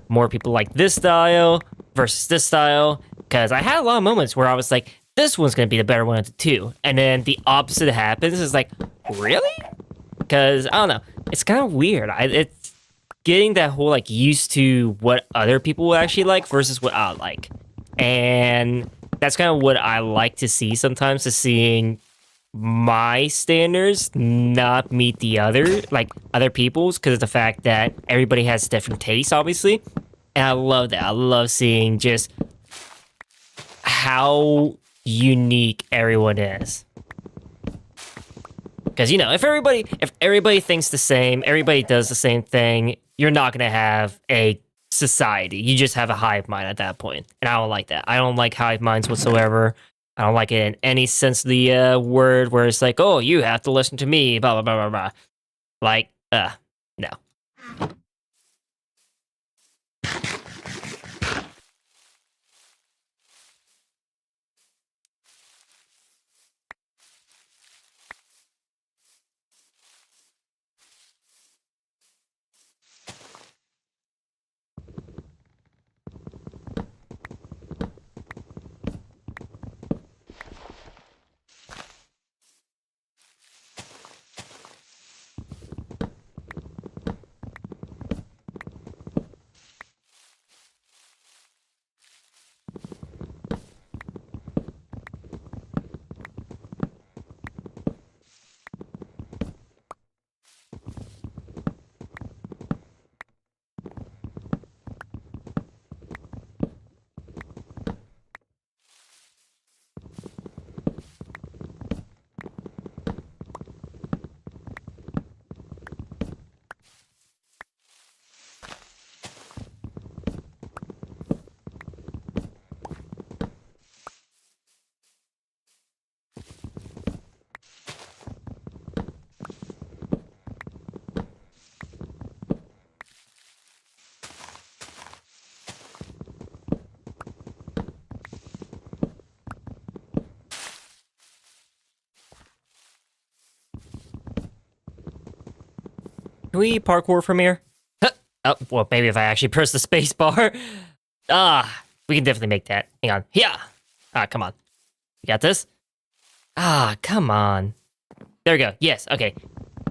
more people like this style versus this style, because I had a lot of moments where I was like, this one's going to be the better one of the two, and then the opposite happens. It's like, really? Because, I don't know, it's kind of weird. It's getting that whole, like, used to what other people will actually like versus what I like, and that's kind of what I like to see sometimes, is seeing my standards not meet the other people's, because of the fact that everybody has different tastes, obviously. And I love that. I love seeing just how unique everyone is. Because if everybody thinks the same, everybody does the same thing, you're not gonna have a society. You just have a hive mind at that point. And I don't like that. I don't like hive minds whatsoever. I don't like it in any sense of the word, where it's like, oh, you have to listen to me, blah, blah, blah, blah, blah. Like, no. Can we parkour from here? Huh. Oh, well, maybe if I actually press the space bar. We can definitely make that. Hang on. Yeah. Come on. You got this? Come on. There we go. Yes, okay.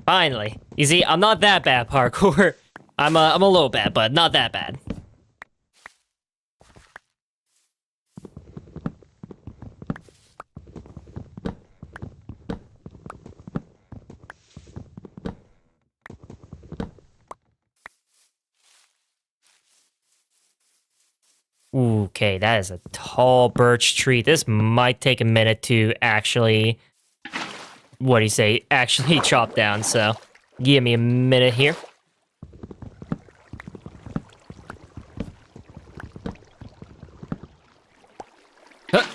Finally. You see, I'm not that bad parkour. I'm a little bad, but not that bad. Okay, that is a tall birch tree. This might take a minute to actually, what do you say, actually chop down, so give me a minute here. Huh.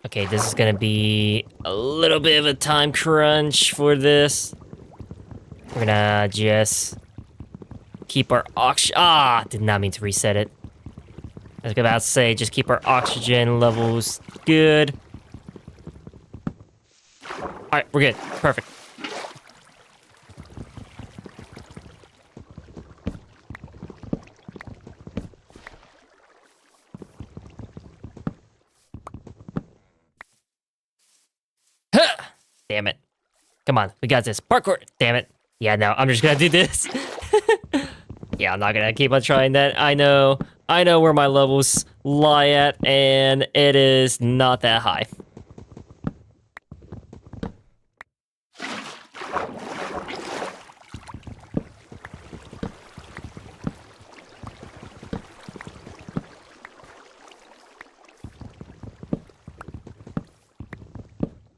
Okay, this is gonna be a little bit of a time crunch for this. We're gonna just keep our did not mean to reset it. I was about to say, just keep our oxygen levels good. Alright, we're good. Perfect. Huh! Damn it. Come on, we got this. Parkour! Damn it. Yeah, no, I'm just gonna do this. Yeah, I'm not gonna keep on trying that. I know where my levels lie at, and it is not that high.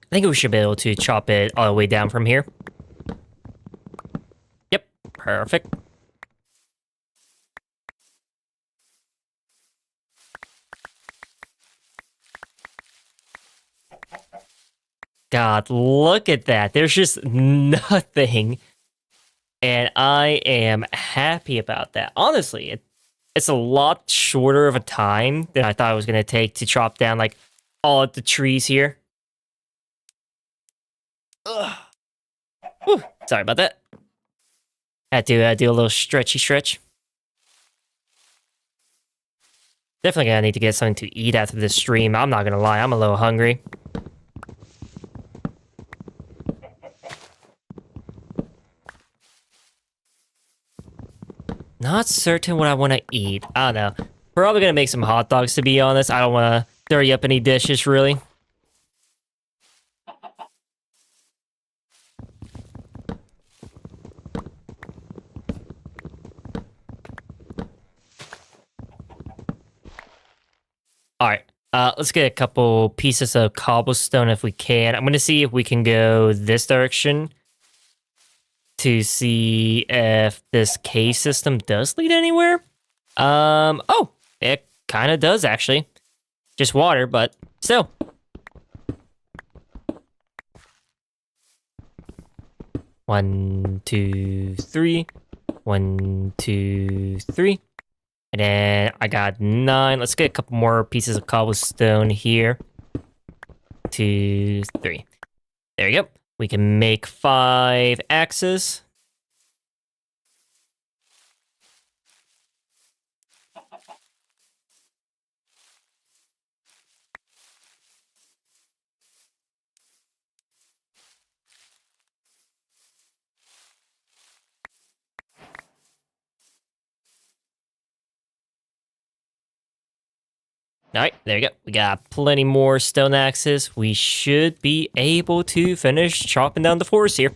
I think we should be able to chop it all the way down from here. Yep, perfect. God, look at that. There's just nothing. And I am happy about that. Honestly, it's a lot shorter of a time than I thought it was going to take to chop down, like, all of the trees here. Ugh. Whew, sorry about that. Had to do a little stretchy stretch. Definitely gonna need to get something to eat after this stream. I'm not gonna lie, I'm a little hungry. Not certain what I want to eat. I don't know. Probably gonna make some hot dogs, to be honest. I don't want to dirty up any dishes, really. Alright, let's get a couple pieces of cobblestone if we can. I'm gonna see if we can go this direction to see if this cave system does lead anywhere. Oh, it kind of does, actually. Just water, but still. One, two, three. 1, 2, 3. And then I got 9. Let's get a couple more pieces of cobblestone here. 2, 3. There you go. We can make 5 axes. Alright, there you go. We got plenty more stone axes. We should be able to finish chopping down the forest here.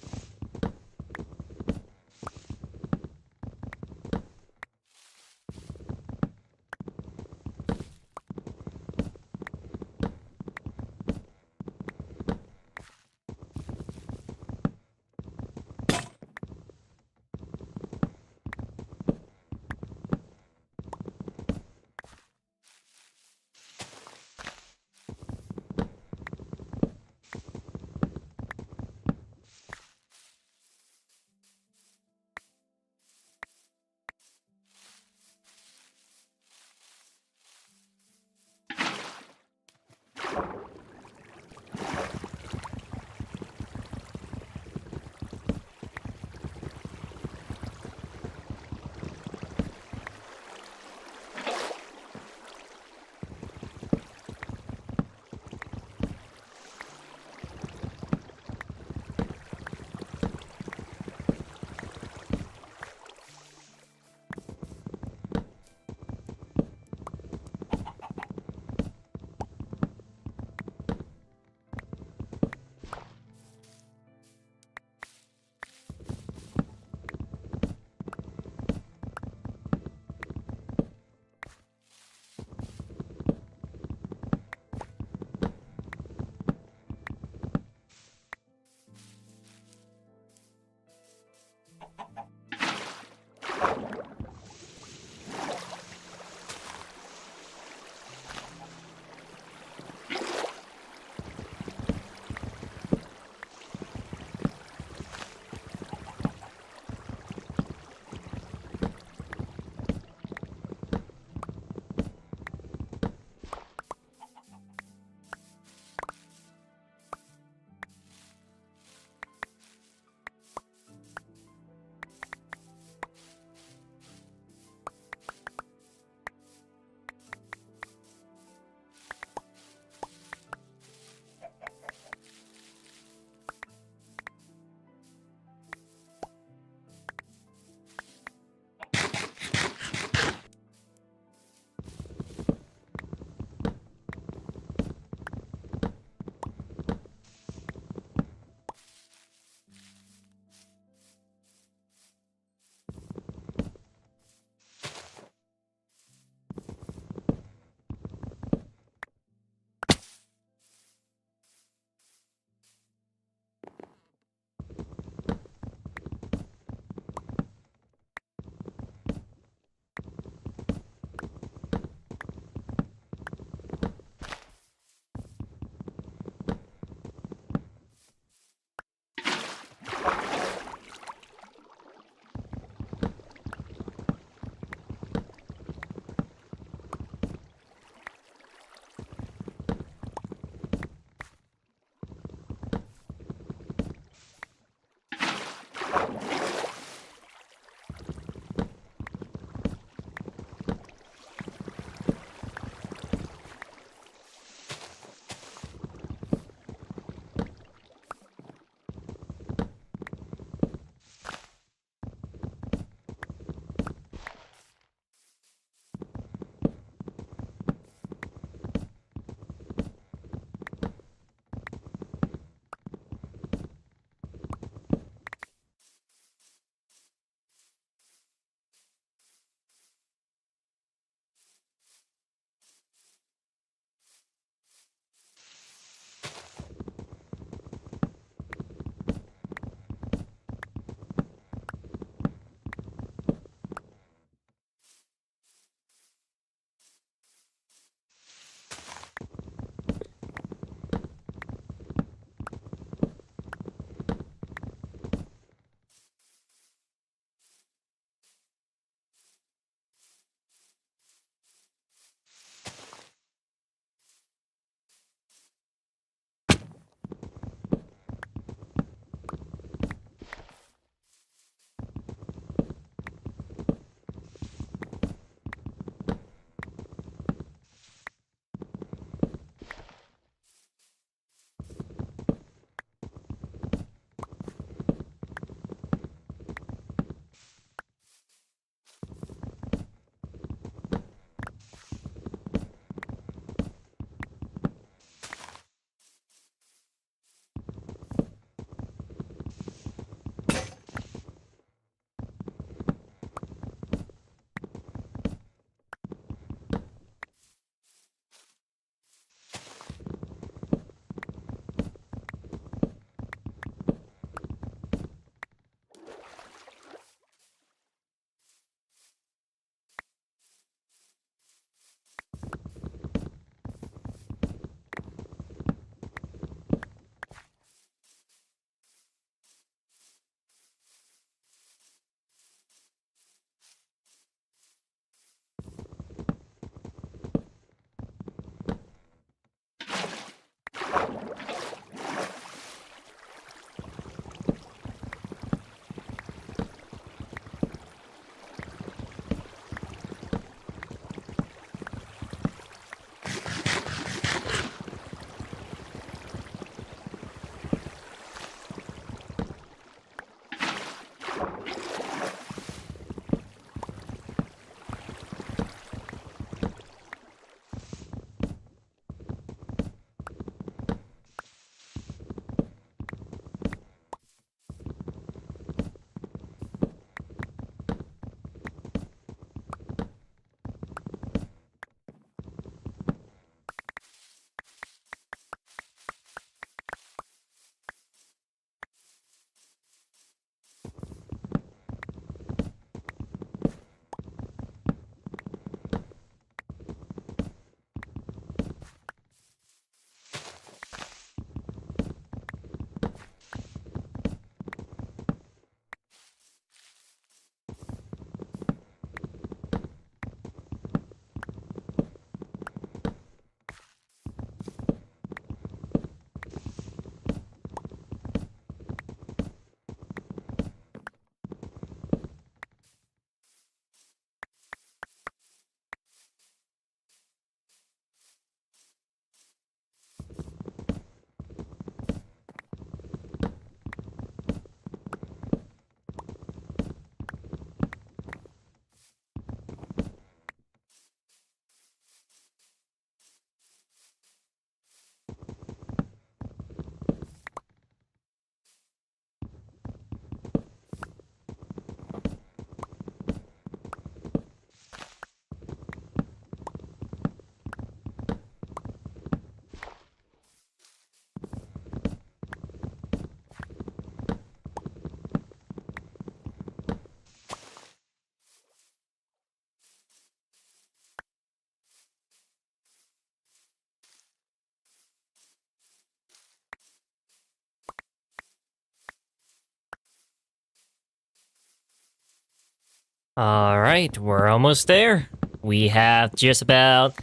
All right, we're almost there. We have just about,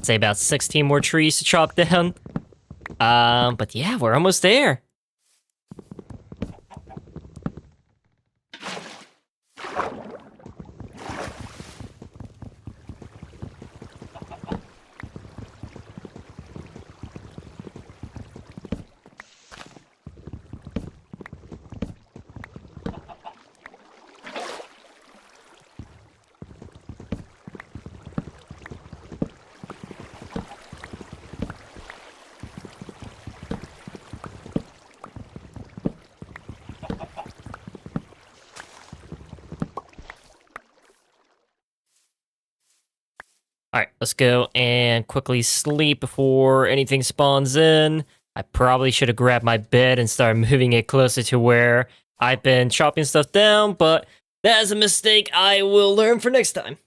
say, about 16 more trees to chop down. But yeah, we're almost there. All right, let's go and quickly sleep before anything spawns in. I probably should have grabbed my bed and started moving it closer to where I've been chopping stuff down, but that is a mistake I will learn for next time.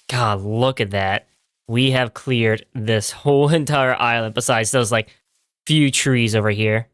God, look at that. We have cleared this whole entire island besides those, like, few trees over here.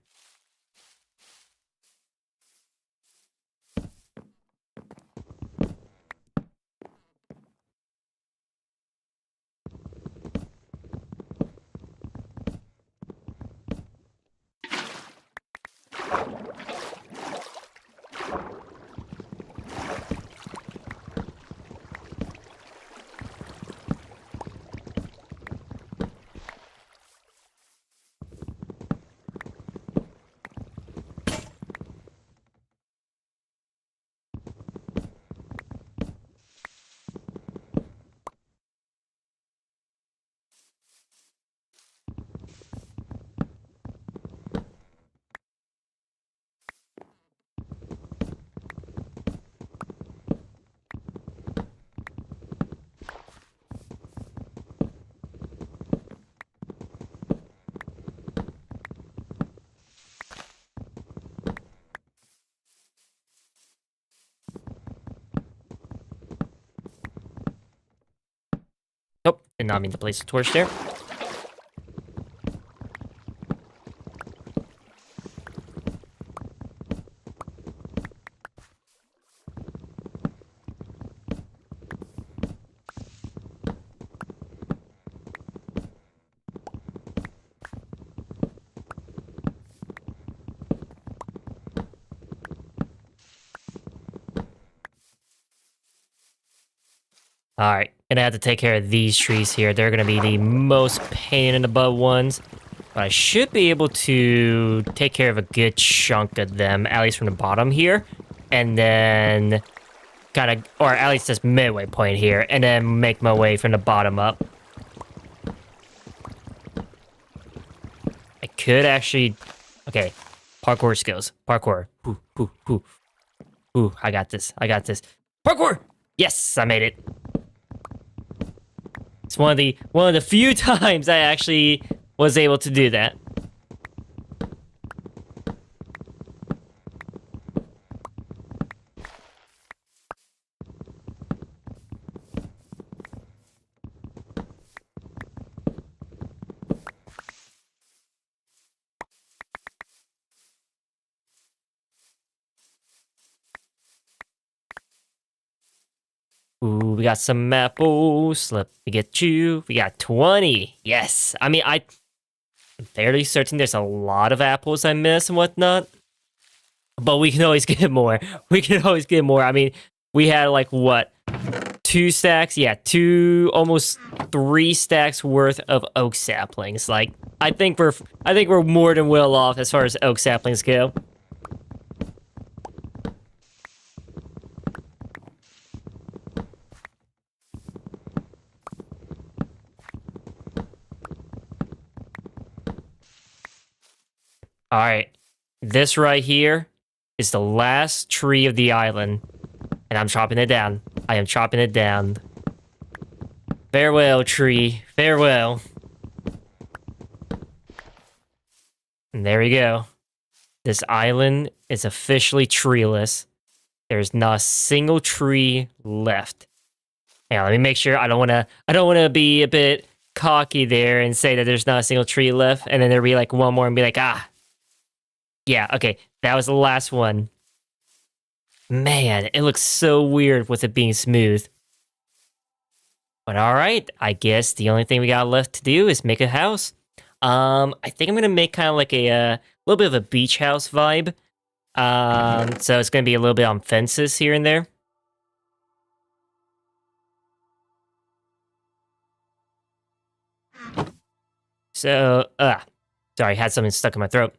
Nope, did not mean to place a torch there. All right, And I have to take care of these trees here. They're gonna be the most pain in the butt ones. But I should be able to take care of a good chunk of them, at least from the bottom here. And then kind of, or at least this midway point here, and then make my way from the bottom up. I could actually, okay, parkour skills, parkour. Ooh, ooh, ooh. Ooh, I got this, I got this. Parkour! Yes, I made it. It's one of the few times I actually was able to do that. Ooh, we got some apples. Let me get you. We got 20. Yes. I mean, I'm fairly certain there's a lot of apples I miss and whatnot. But we can always get more. We can always get more. I mean, we had like what? 2 stacks? Yeah, almost 3 stacks worth of oak saplings. Like, I think we're more than well off as far as oak saplings go. All right, this right here is the last tree of the island, and I'm chopping it down. I am chopping it down. Farewell, tree. Farewell. And there we go. This island is officially treeless. There's not a single tree left. Yeah, let me make sure. I don't wanna be a bit cocky there and say that there's not a single tree left, and then there'll be like one more and be like, ah. Yeah, okay. That was the last one. Man, it looks so weird with it being smooth. But alright, I guess the only thing we got left to do is make a house. I think I'm gonna make kind of like a little bit of a beach house vibe. So it's gonna be a little bit on fences here and there. So, sorry, had something stuck in my throat.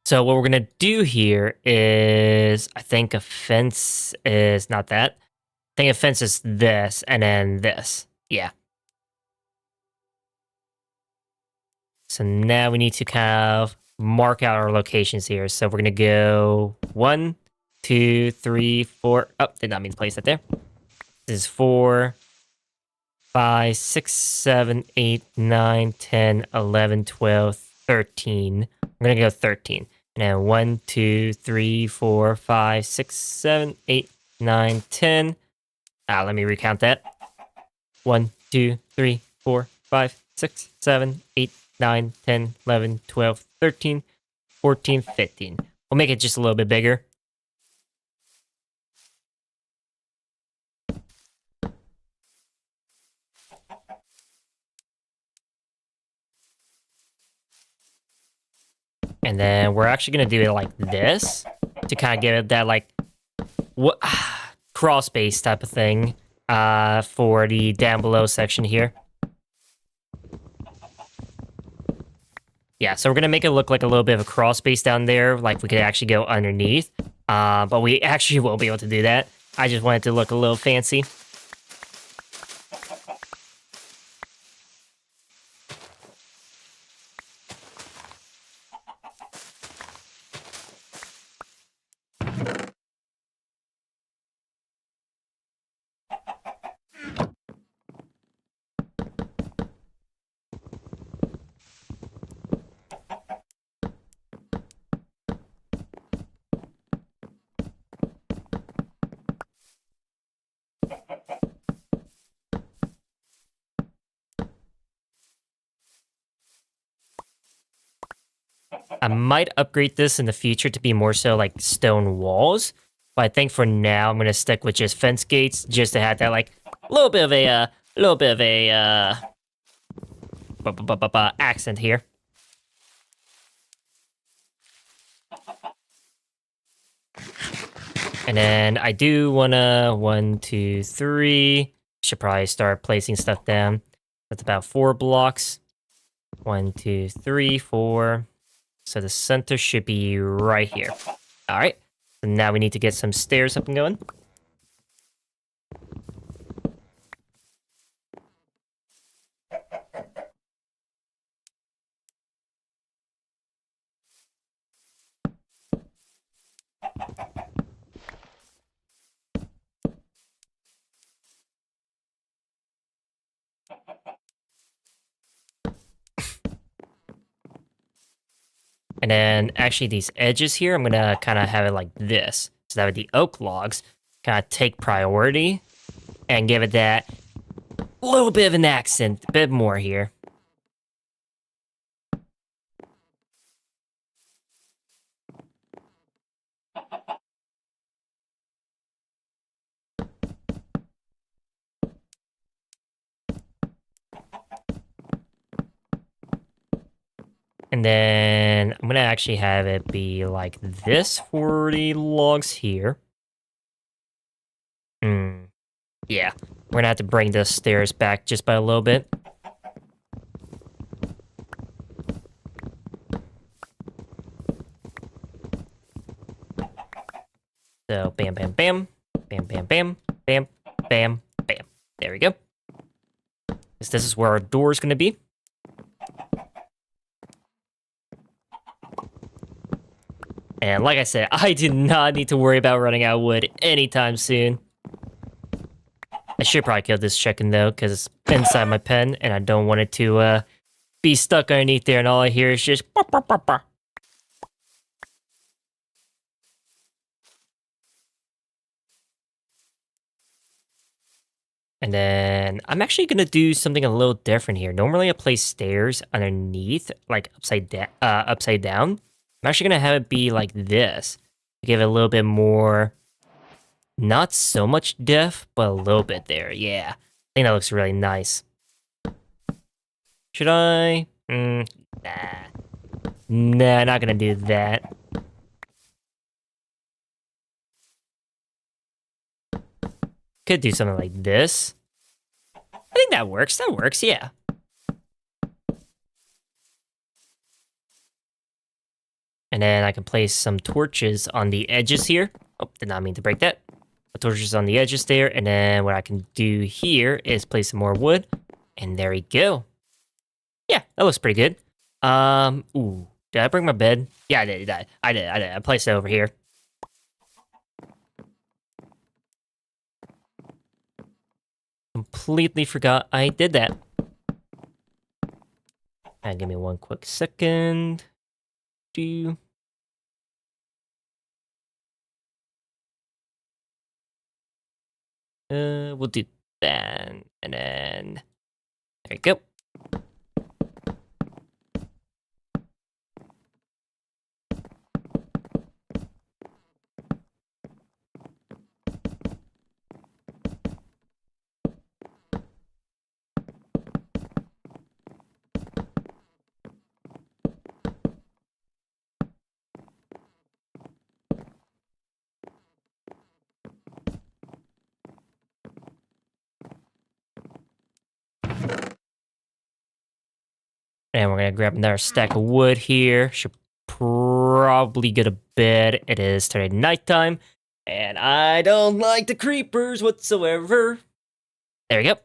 So what we're gonna do here is, I think a fence is not that. I think a fence is this, and then this. Yeah. So now we need to kind of mark out our locations here. So we're gonna go 1, 2, 3, 4. Oh, did not mean to place that there. This is 4, 5, 6, 7, 8, 9, 10, 11, 12, 13. I'm gonna go 13. And then 1, 2, 3, 4, 5, 6, 7, 8, 9, 10. Let me recount that. 1, 2, 3, 4, 5, 6, 7, 8, 9, 10, 11, 12, 13, 14, 15. We'll make it just a little bit bigger. And then we're actually going to do it like this to kind of give it that like crawl space type of thing for the down below section here. Yeah, so we're going to make it look like a little bit of a crawl space down there, like we could actually go underneath. But we actually won't be able to do that. I just want it to look a little fancy. I might upgrade this in the future to be more so like stone walls, but I think for now I'm gonna stick with just fence gates, just to have that like little bit of a accent here. And then I do wanna 1, 2, 3 Should probably start placing stuff down. That's about 4 blocks. 1, 2, 3, 4. So the center should be right here. All right. So now we need to get some stairs up and going. And then actually these edges here, I'm gonna kind of have it like this. So that way the oak logs kind of take priority and give it that little bit of an accent, a bit more here. And then I'm gonna actually have it be like this for the logs here. Yeah, we're gonna have to bring the stairs back just by a little bit. So bam, bam, bam, bam, bam, bam, bam, bam, bam. There we go. This is where our door is gonna be. And like I said, I do not need to worry about running out of wood anytime soon. I should probably kill this chicken though, because it's inside my pen, and I don't want it to be stuck underneath there, and all I hear is just bah, bah, bah, bah. And then I'm actually gonna do something a little different here. Normally I place stairs underneath, like upside down. I'm actually gonna have it be like this. Give it a little bit more, not so much depth, but a little bit there. Yeah, I think that looks really nice. Should I? Nah. Nah, not gonna do that. Could do something like this. I think that works. That works, yeah. And then I can place some torches on the edges here. Oh, did not mean to break that. Torches on the edges there. And then what I can do here is place some more wood. And there we go. Yeah, that looks pretty good. Ooh, did I bring my bed? Yeah, I did. I did. I placed it over here. Completely forgot I did that. And give me one quick second. We'll do that, and then there you go. And we're gonna grab another stack of wood here. Should probably go to bed. It is today nighttime, and I don't like the creepers whatsoever. There we go.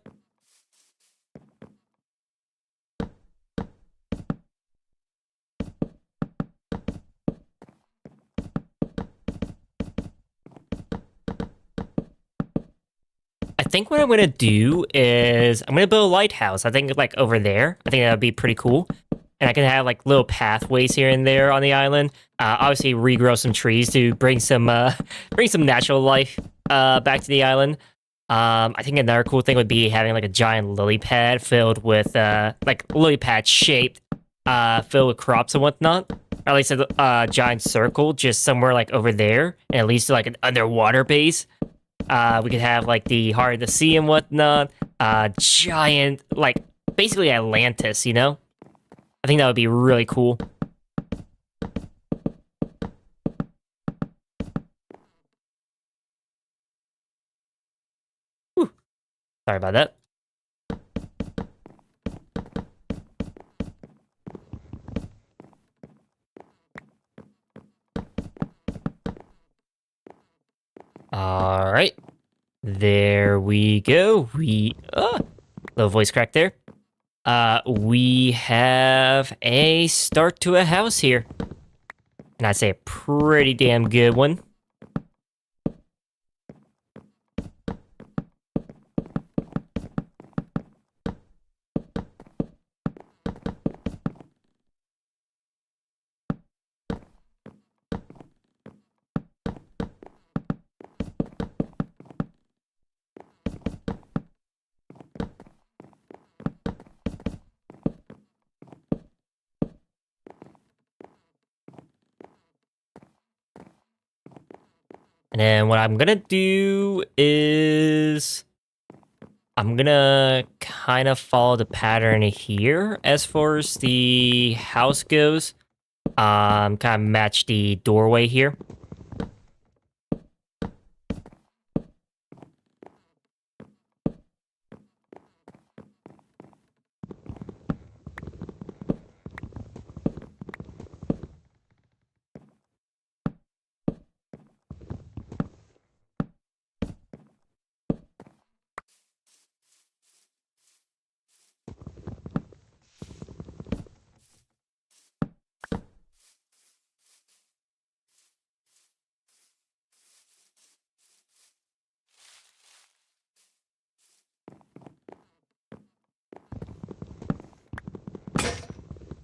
I think what I'm gonna do is I'm gonna build a lighthouse. I think like over there. I think that would be pretty cool. And I can have like little pathways here and there on the island. Obviously, regrow some trees to bring some natural life back to the island. I think another cool thing would be having like a giant lily pad filled with like lily pad shaped, filled with crops and whatnot. Or at least a giant circle just somewhere like over there, and at least like an underwater base. We could have like the heart of the sea and whatnot. Giant, like basically Atlantis, you know? I think that would be really cool. Whew. Sorry about that. All right. There we go. Little voice crack there. We have a start to a house here. And I'd say a pretty damn good one. And then what I'm gonna do is I'm gonna kind of follow the pattern here as far as the house goes. Kind of match the doorway here.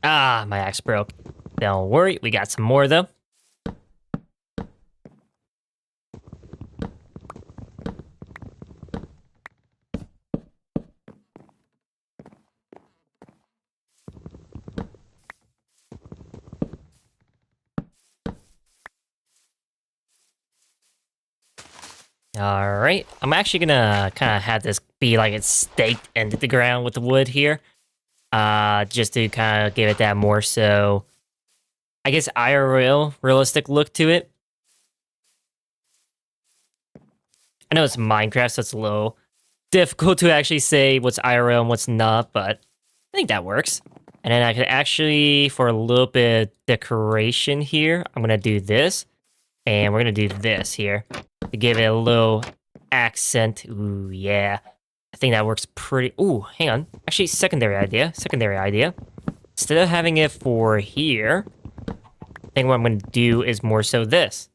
Ah, my axe broke. Don't worry, we got some more though. All right, I'm actually gonna kind of have this be like it's staked into the ground with the wood here. Just to kind of give it that more so, I guess IRL realistic look to it. I know it's Minecraft, so it's a little difficult to actually say what's IRL and what's not, but I think that works. And then I could actually, for a little bit of decoration here, I'm gonna do this, and we're gonna do this here to give it a little accent. Ooh, yeah. I think that works pretty... Ooh, hang on. Actually, secondary idea. Instead of having it for here, I think what I'm going to do is more so this.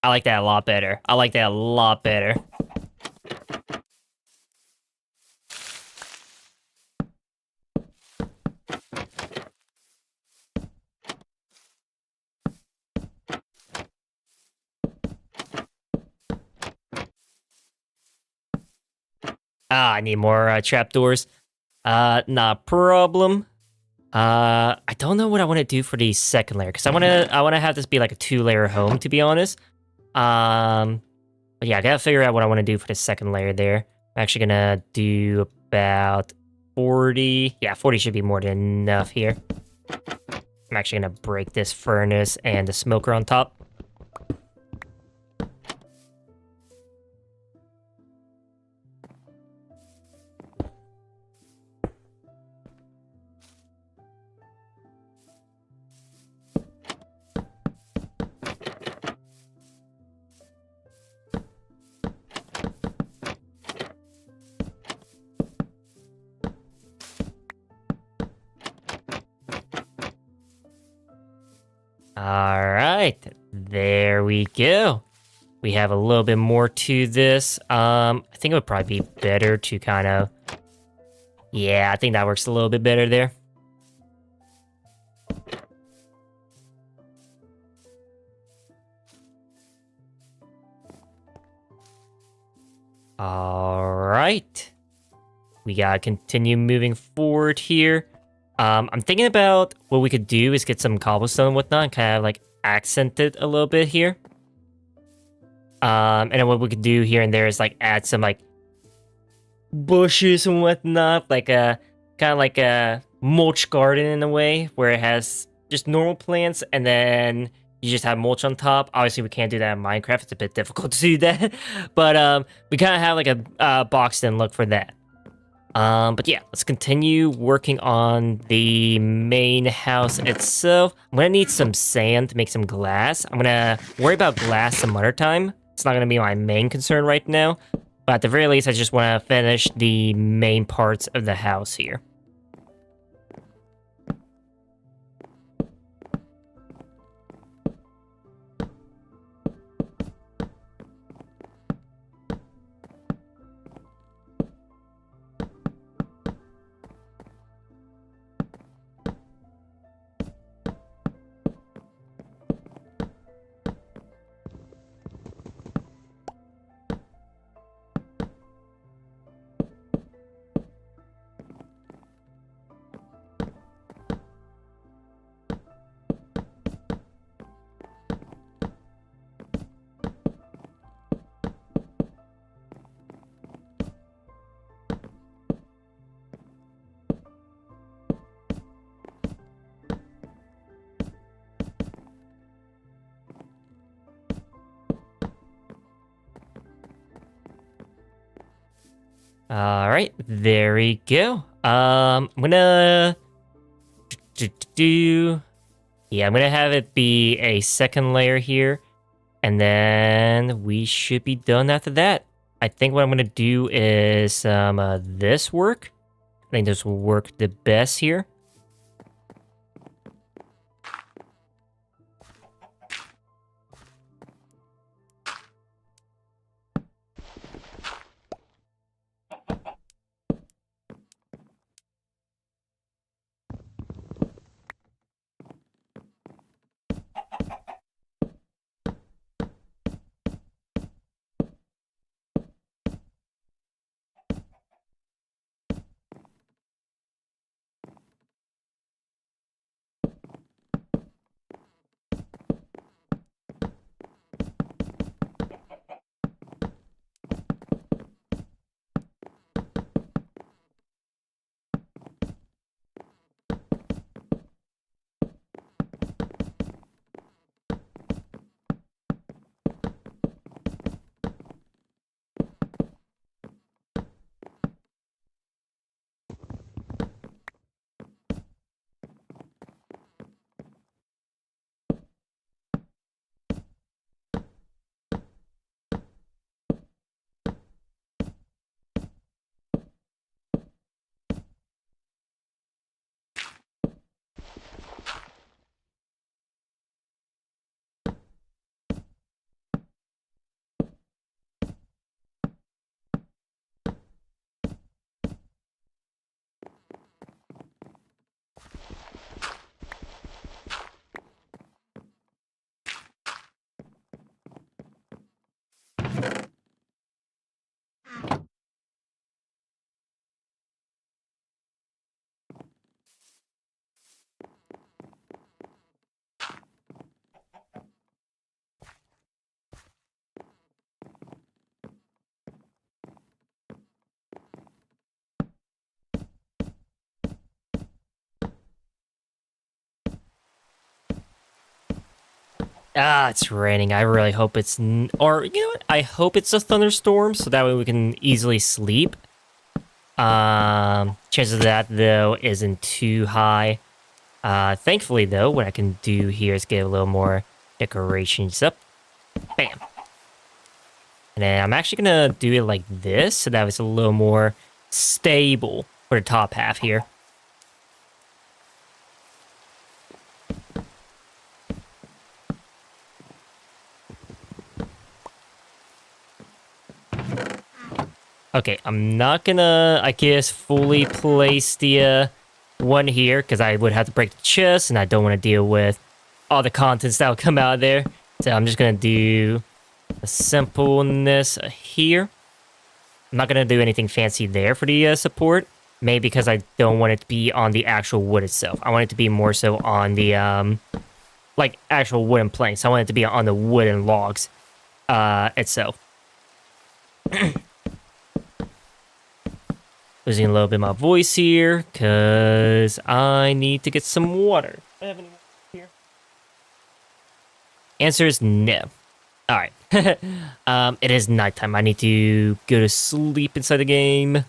I like that a lot better. I need more trapdoors. Not a problem. I don't know what I want to do for the second layer, because I want to have this be like a 2-layer home, to be honest. But yeah, I gotta figure out what I want to do for the second layer there. I'm actually gonna do about 40. Yeah, 40 should be more than enough here. I'm actually gonna break this furnace and the smoker on top. All right, there we go. We have a little bit more to this. I think it would probably be better to kind of... Yeah, I think that works a little bit better there. All right. We gotta continue moving forward here. I'm thinking about what we could do is get some cobblestone and whatnot and kind of like accent it a little bit here. And then what we could do here and there is like add some like bushes and whatnot, like a kind of like a mulch garden in a way where it has just normal plants and then you just have mulch on top. Obviously, we can't do that in Minecraft. It's a bit difficult to do that. But we kind of have like a boxed in look for that. But yeah, let's continue working on the main house itself. I'm gonna need some sand to make some glass. I'm gonna worry about glass some other time. It's not gonna be my main concern right now. But at the very least, I just want to finish the main parts of the house here. All right, there we go. I'm gonna yeah, I'm gonna have it be a second layer here, and then we should be done after that. I think what I'm gonna do is this work. I think this will work the best here. Ah, it's raining. I really hope it's or you know what? I hope it's a thunderstorm so that way we can easily sleep. Chances of that though isn't too high. Thankfully though, what I can do here is get a little more decorations up. Bam. And then I'm actually gonna do it like this so that it's a little more stable for the top half here. Okay, I'm not gonna, I guess, fully place the one here because I would have to break the chest and I don't want to deal with all the contents that will come out of there. So I'm just gonna do a simpleness here. I'm not gonna do anything fancy there for the support. Maybe because I don't want it to be on the actual wood itself. I want it to be more so on the like actual wooden planks. I want it to be on the wooden logs itself. Losing a little bit of my voice here because I need to get some water. Do I have any water here? Answer is no. All right. It is nighttime. I need to go to sleep inside the game.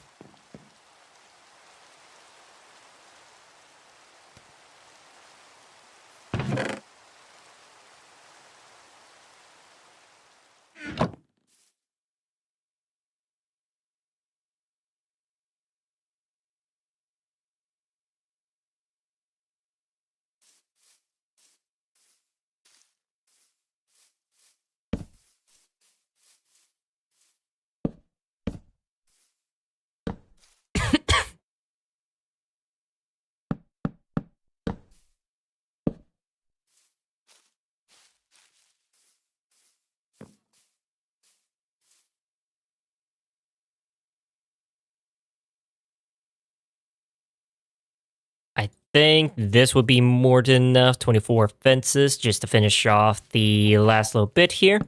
I think this would be more than enough. 24 fences just to finish off the last little bit here.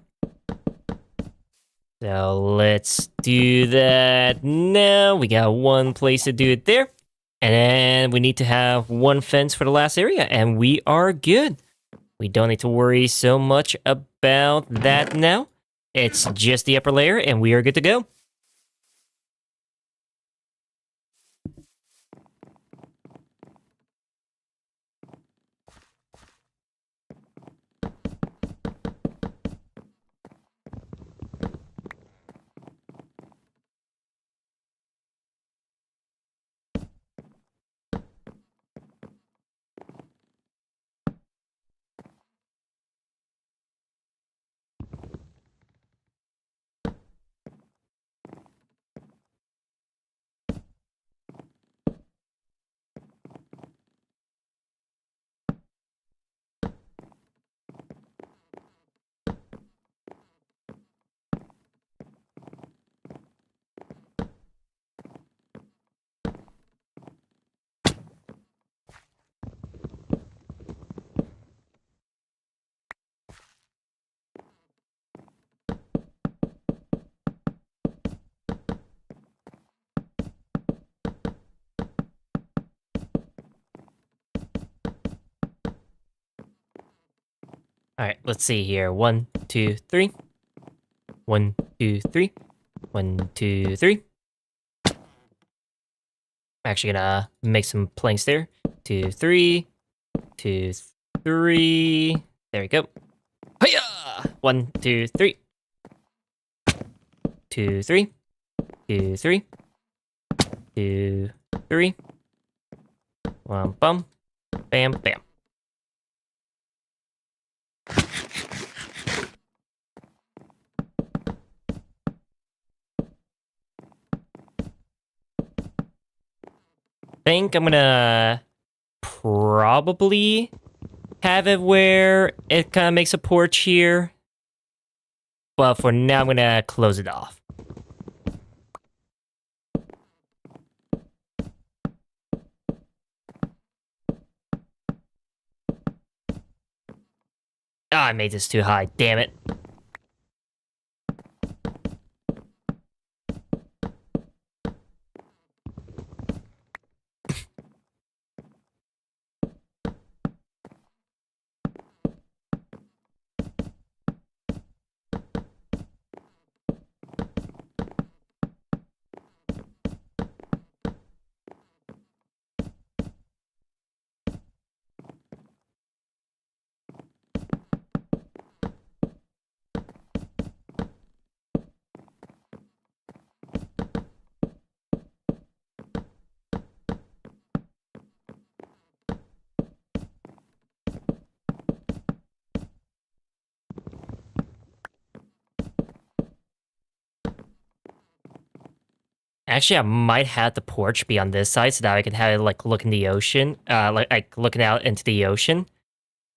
So let's do that now. We got one place to do it there. And then we need to have one fence for the last area, and we are good. We don't need to worry so much about that now. It's just the upper layer, and we are good to go. All right, let's see here. 1, 2, 3. 1, 2, 3. 1, 2, 3. I'm actually gonna make some planks there. 2, 3. 2, 3. There we go. Hiya! 1, 2, 3. 2, 3. 2, 3. 2, 3. Bum, bum. Bam, bam. Think I'm gonna probably have it where it kind of makes a porch here. But for now, I'm gonna close it off. Ah, I made this too high. Damn it. Actually, I might have the porch be on this side so that I can have it like look in the ocean, like looking out into the ocean.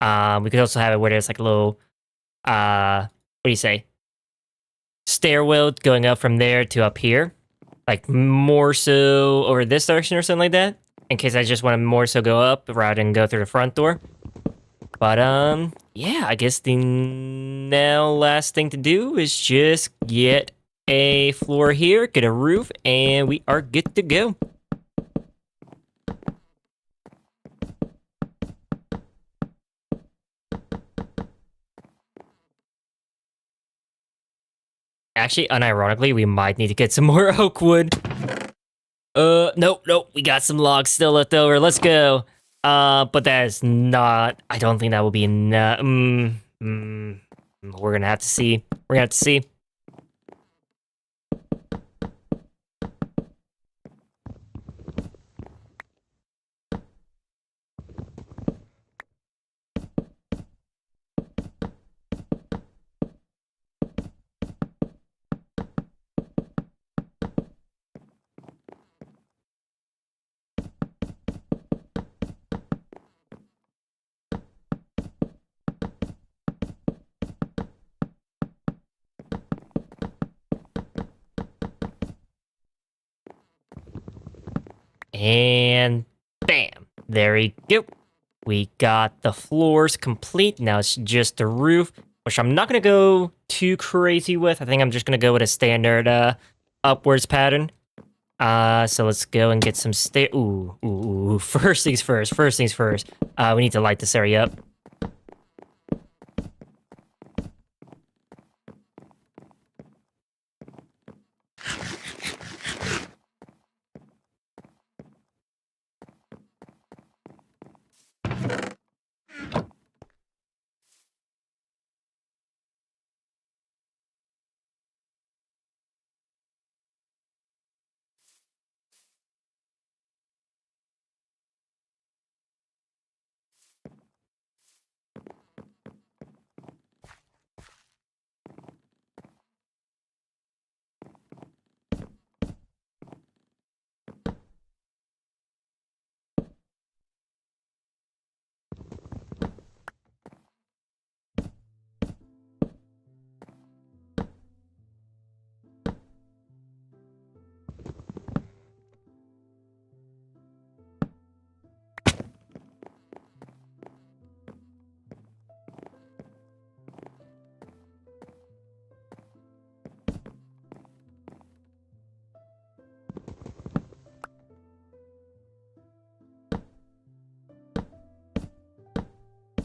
We could also have it where there's like a little, what do you say, stairwell going up from there to up here, like more so over this direction or something like that. In case I just want to more so go up rather than go through the front door. But yeah, I guess the now last thing to do is just get a floor here, get a roof, and we are good to go. Actually, unironically, we might need to get some more oak wood. Nope. We got some logs still left over. Let's go. But that is not. I don't think that will be enough. We're gonna have to see. We're gonna have to see. And bam, there we go. We got the floors complete. Now it's just the roof, which I'm not gonna go too crazy with. I think I'm just gonna go with a standard upwards pattern. So let's go and get some ooh. First things first. We need to light this area up.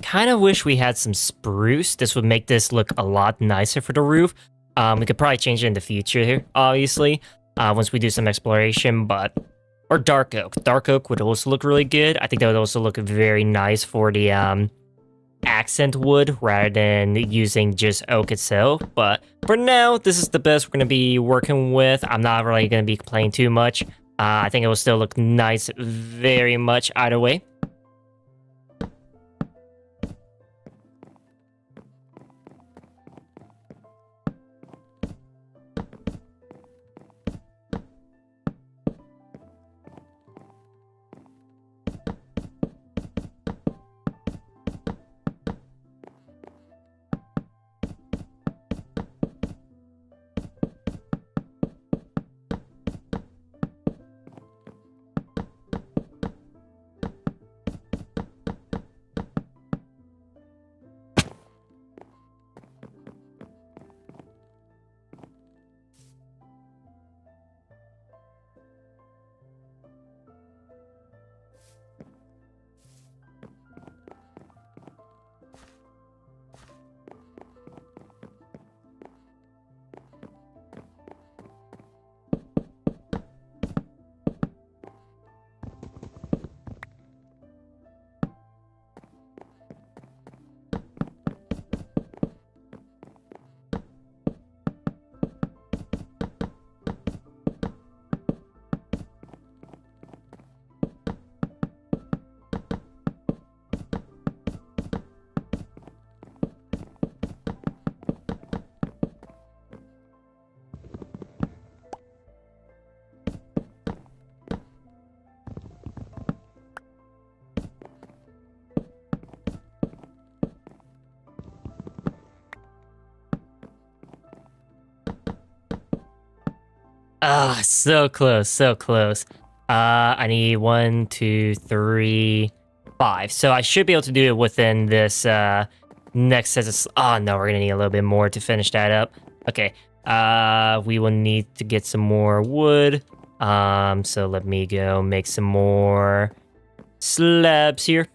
Kind of wish we had some spruce. This would make this look a lot nicer for the roof. We could probably change it in the future here, obviously, once we do some exploration, but... Or dark oak. Dark oak would also look really good. I think that would also look very nice for the accent wood rather than using just oak itself. But for now, this is the best we're going to be working with. I'm not really going to be complaining too much. I think it will still look nice very much either way. Ah, so close, so close. I need 1, 2, 3, 5. So I should be able to do it within this next set of. Oh no, we're gonna need a little bit more to finish that up. Okay. We will need to get some more wood. So let me go make some more slabs here.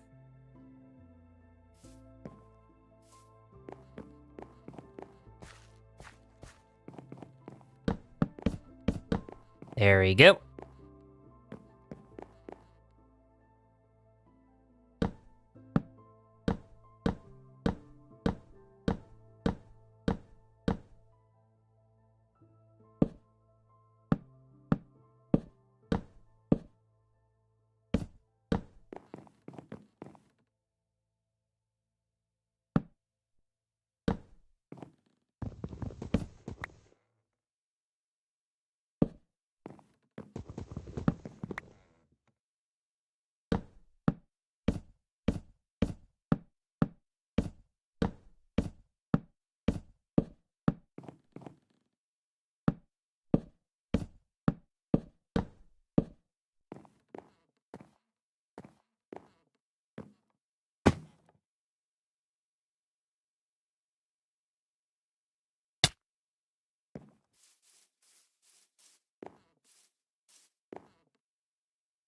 There we go.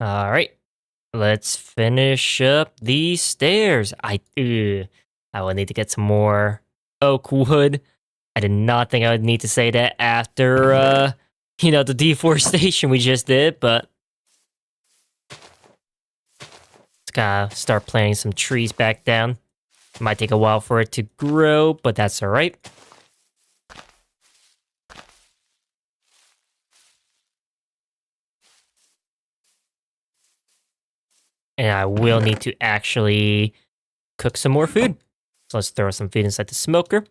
All right. Let's finish up these stairs. I will need to get some more oak wood. I did not think I would need to say that after, the deforestation we just did, but let's gotta start planting some trees back down. Might take a while for it to grow, but that's all right. And I will need to actually cook some more food. So let's throw some food inside the smoker.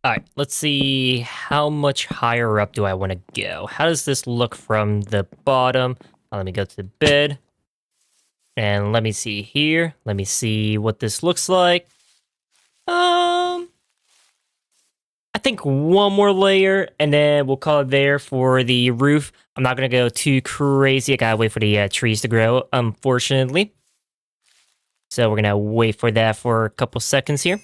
All right, let's see how much higher up do I want to go. How does this look from the bottom? Let me go to the bed. And let me see here. Let me see what this looks like. I think one more layer, and then we'll call it there for the roof. I'm not gonna go too crazy. I gotta wait for the trees to grow, unfortunately. So we're gonna wait for that for a couple seconds here.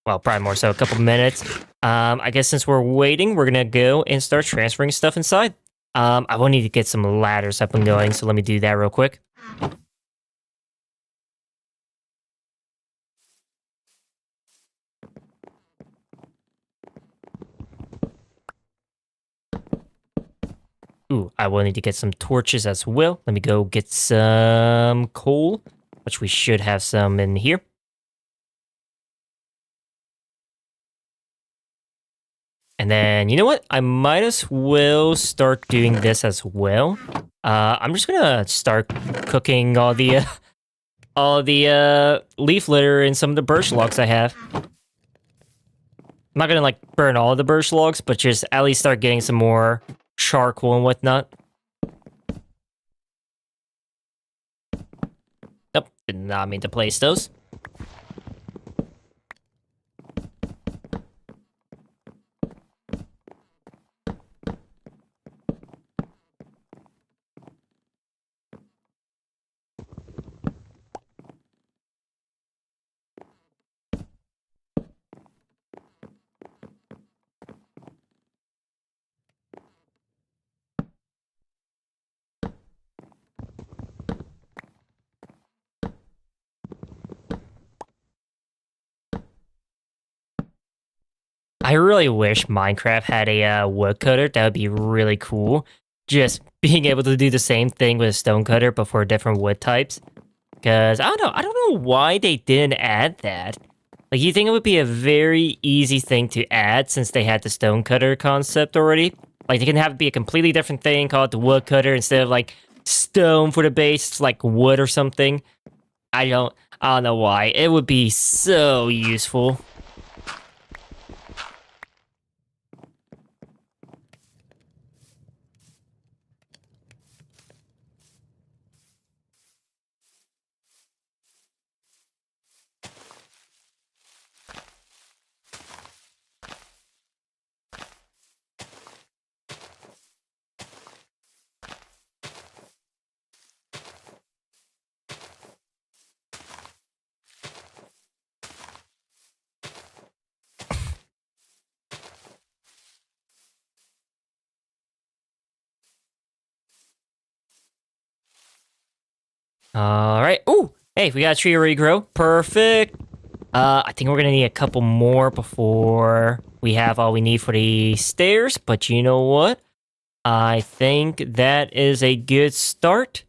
Well, probably more so, a couple minutes. I guess since we're waiting, we're gonna go and start transferring stuff inside. I will need to get some ladders up and going, so let me do that real quick. Ooh, I will need to get some torches as well. Let me go get some coal, which we should have some in here. And then, you know what? I might as well start doing this as well. I'm just gonna start cooking all the leaf litter and some of the birch logs I have. I'm not gonna like burn all of the birch logs, but just at least start getting some more charcoal and whatnot. Nope, did not mean to place those. I really wish Minecraft had a woodcutter. That would be really cool. Just being able to do the same thing with a stone cutter, but for different wood types. Because I don't know why they didn't add that. Like, you think it would be a very easy thing to add since they had the stone cutter concept already? Like, they can have it be a completely different thing, call it the wood cutter instead of like stone for the base, it's like wood or something. I don't know why. It would be so useful. All right. Ooh, hey, we got a tree already grow. Perfect. I think we're gonna need a couple more before we have all we need for the stairs. But you know what? I think that is a good start.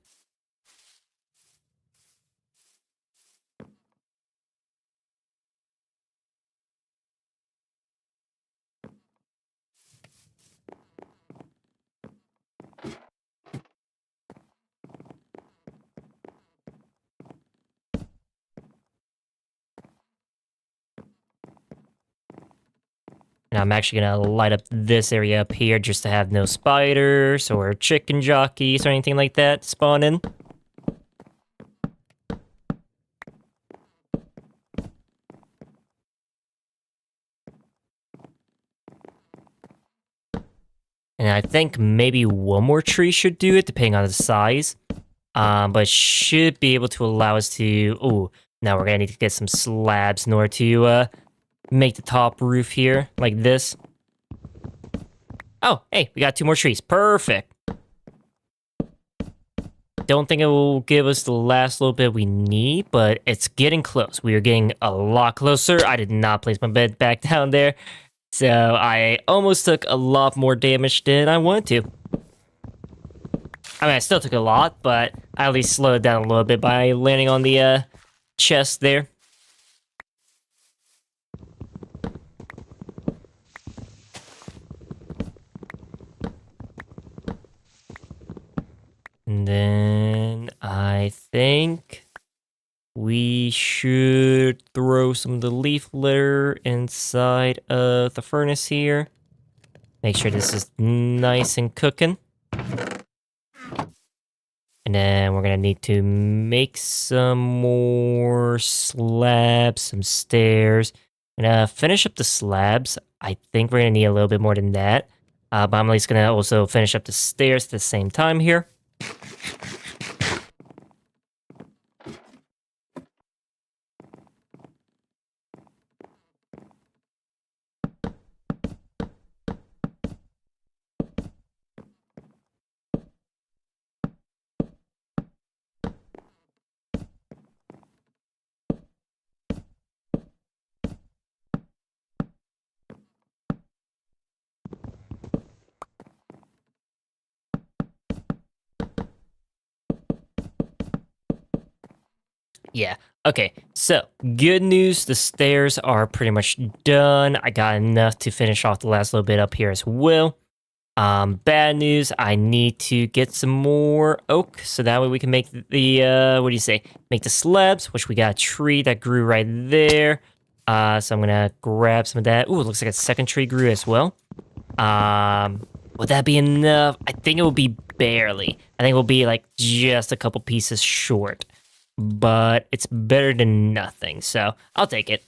And I'm actually gonna light up this area up here just to have no spiders or chicken jockeys or anything like that spawn in. And I think maybe one more tree should do it, depending on the size. But should be able to allow us to. Oh, now we're gonna need to get some slabs in order to make the top roof here like this. Oh, hey, we got two more trees. Perfect. Don't think it will give us the last little bit we need, but it's getting close. We are getting a lot closer. I did not place my bed back down there, so I almost took a lot more damage than I wanted to. I mean, I still took a lot, but I at least slowed it down a little bit by landing on the chest there. And then I think we should throw some of the leaf litter inside of the furnace here. Make sure this is nice and cooking. And then we're gonna need to make some more slabs, some stairs. I'm gonna finish up the slabs. I think we're gonna need a little bit more than that. But I'm at least gonna also finish up the stairs at the same time here. Yeah. Okay. So, good news. The stairs are pretty much done. I got enough to finish off the last little bit up here as well. Bad news. I need to get some more oak so that way we can make the what do you say? Make the slabs, which we got a tree that grew right there. So I'm gonna grab some of that. Ooh, it looks like a second tree grew as well. Would that be enough? I think it will be barely. I think it will be like just a couple pieces short but it's better than nothing, so I'll take it.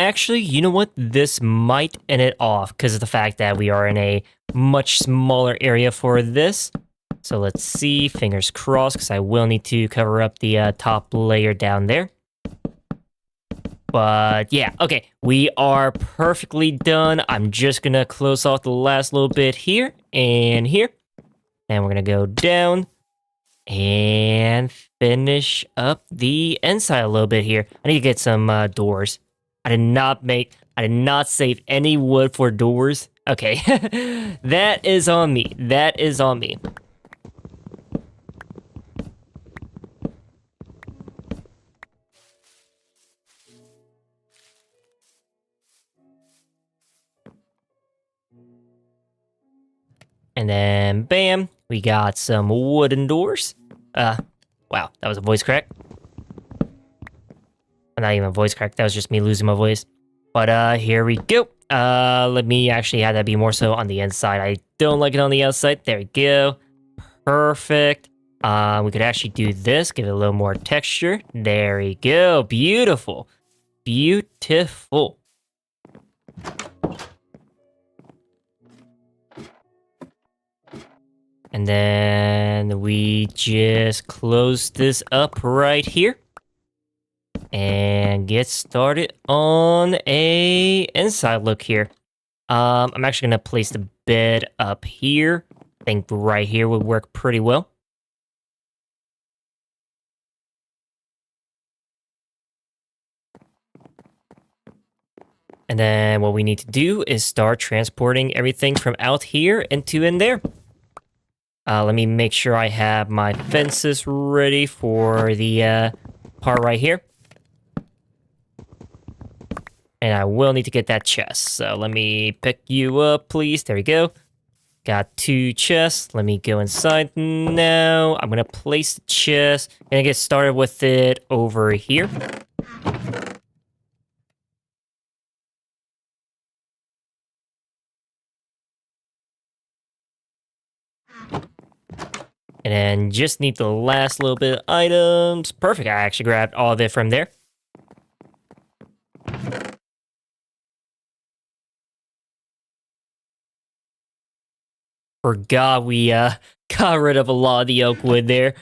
actually, you know what? This might end it off because of the fact that we are in a much smaller area for this. So let's see, fingers crossed, because I will need to cover up the top layer down there. But yeah, okay, we are perfectly done. I'm just gonna close off the last little bit here and here. And we're gonna go down and finish up the inside a little bit here. I need to get some doors. I did not save any wood for doors. Okay, that is on me. That is on me. And then, bam, we got some wooden doors. Wow, that was a voice crack. Not even a voice crack, that was just me losing my voice. But here we go. Let me actually have that be more so on the inside. I don't like it on the outside. There we go. Perfect. We could actually do this, give it a little more texture. There we go. Beautiful. Beautiful. And then we just close this up right here. And get started on a inside look here. I'm actually gonna place the bed up here. I think right here would work pretty well. And then what we need to do is start transporting everything from out here into in there. Let me make sure I have my fences ready for the part right here. And I will need to get that chest. So let me pick you up, please. There we go. Got 2 chests. Let me go inside now. I'm going to place the chest. And get started with it over here. And then just need the last little bit of items. Perfect. I actually grabbed all of it from there. Forgot we got rid of a lot of the oak wood there.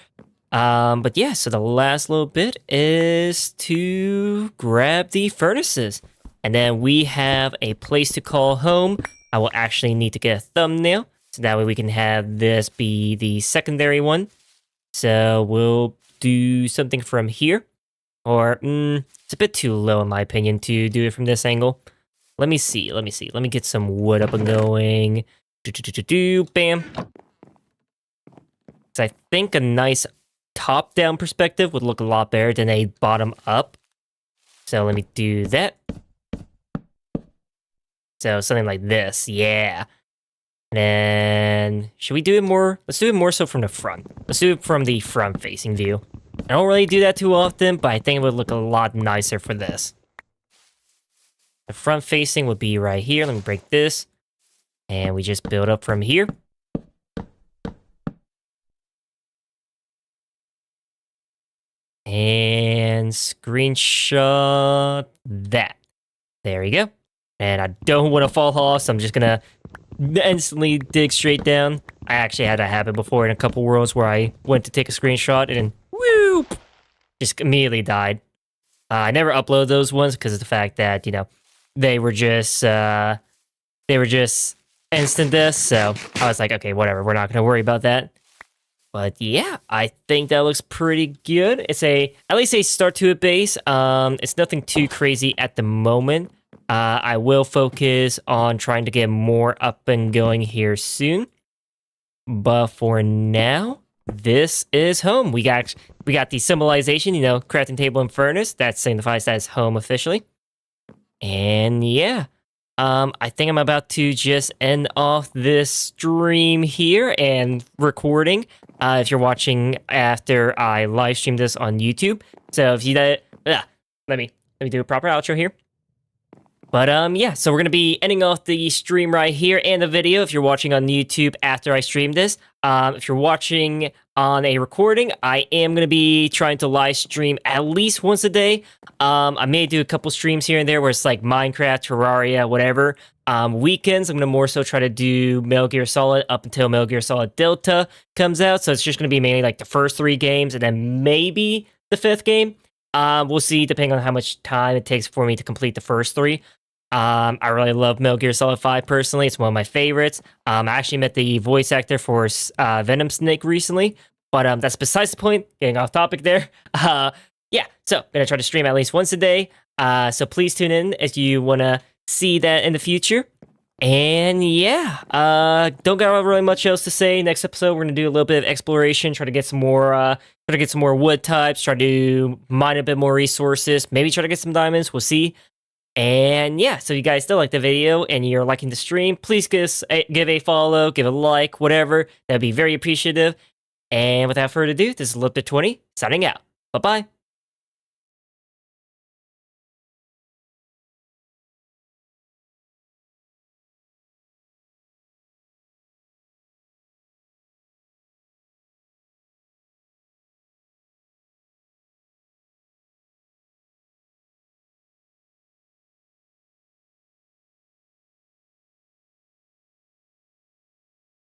But yeah, so the last little bit is to grab the furnaces. And then we have a place to call home. I will actually need to get a thumbnail. So that way we can have this be the secondary one. So we'll do something from here. Or, it's a bit too low in my opinion to do it from this angle. Let me see. Let me get some wood up and going. Bam. So I think a nice top-down perspective would look a lot better than a bottom-up. So let me do that. So something like this, yeah. And then, should we do it more? Let's do it more so from the front. Let's do it from the front-facing view. I don't really do that too often, but I think it would look a lot nicer for this. The front-facing would be right here. Let me break this. And we just build up from here. And screenshot that. There we go. And I don't want to fall off, so I'm just gonna instantly dig straight down. I actually had that happen before in a couple worlds where I went to take a screenshot and whoop, just immediately died. I never upload those ones because of the fact that, you know, they were just instant death, so I was like, okay, whatever, we're not gonna worry about that. But yeah, I think that looks pretty good. It's at least a start to a base. It's nothing too crazy at the moment. I will focus on trying to get more up and going here soon. But for now, this is home. We got the symbolization, you know, crafting table and furnace. That signifies that it's home officially. And yeah. I think I'm about to just end off this stream here and recording. If you're watching after I live stream this on YouTube, so if you let me do a proper outro here. But yeah, so we're gonna be ending off the stream right here and the video. If you're watching on YouTube after I stream this, if you're watching on a recording. I am going to be trying to live stream at least once a day. I may do a couple streams here and there where it's like Minecraft, Terraria, whatever. Weekends, I'm going to more so try to do Metal Gear Solid up until Metal Gear Solid Delta comes out. So it's just going to be mainly like the first 3 games and then maybe the 5th game. We'll see depending on how much time it takes for me to complete the first 3. I really love Metal Gear Solid 5 personally. It's one of my favorites. I actually met the voice actor for Venom Snake recently, but that's besides the point. Getting off topic there. Yeah, so I'm going to try to stream at least once a day. So please tune in if you want to see that in the future. And yeah, don't got really much else to say. Next episode, we're gonna do a little bit of exploration, try to get some more wood types, try to mine a bit more resources, maybe try to get some diamonds. We'll see. And yeah, so if you guys still like the video and you're liking the stream, please give a follow, give a like, whatever. That'd be very appreciative. And without further ado, this is Leptir 20 signing out. Bye bye.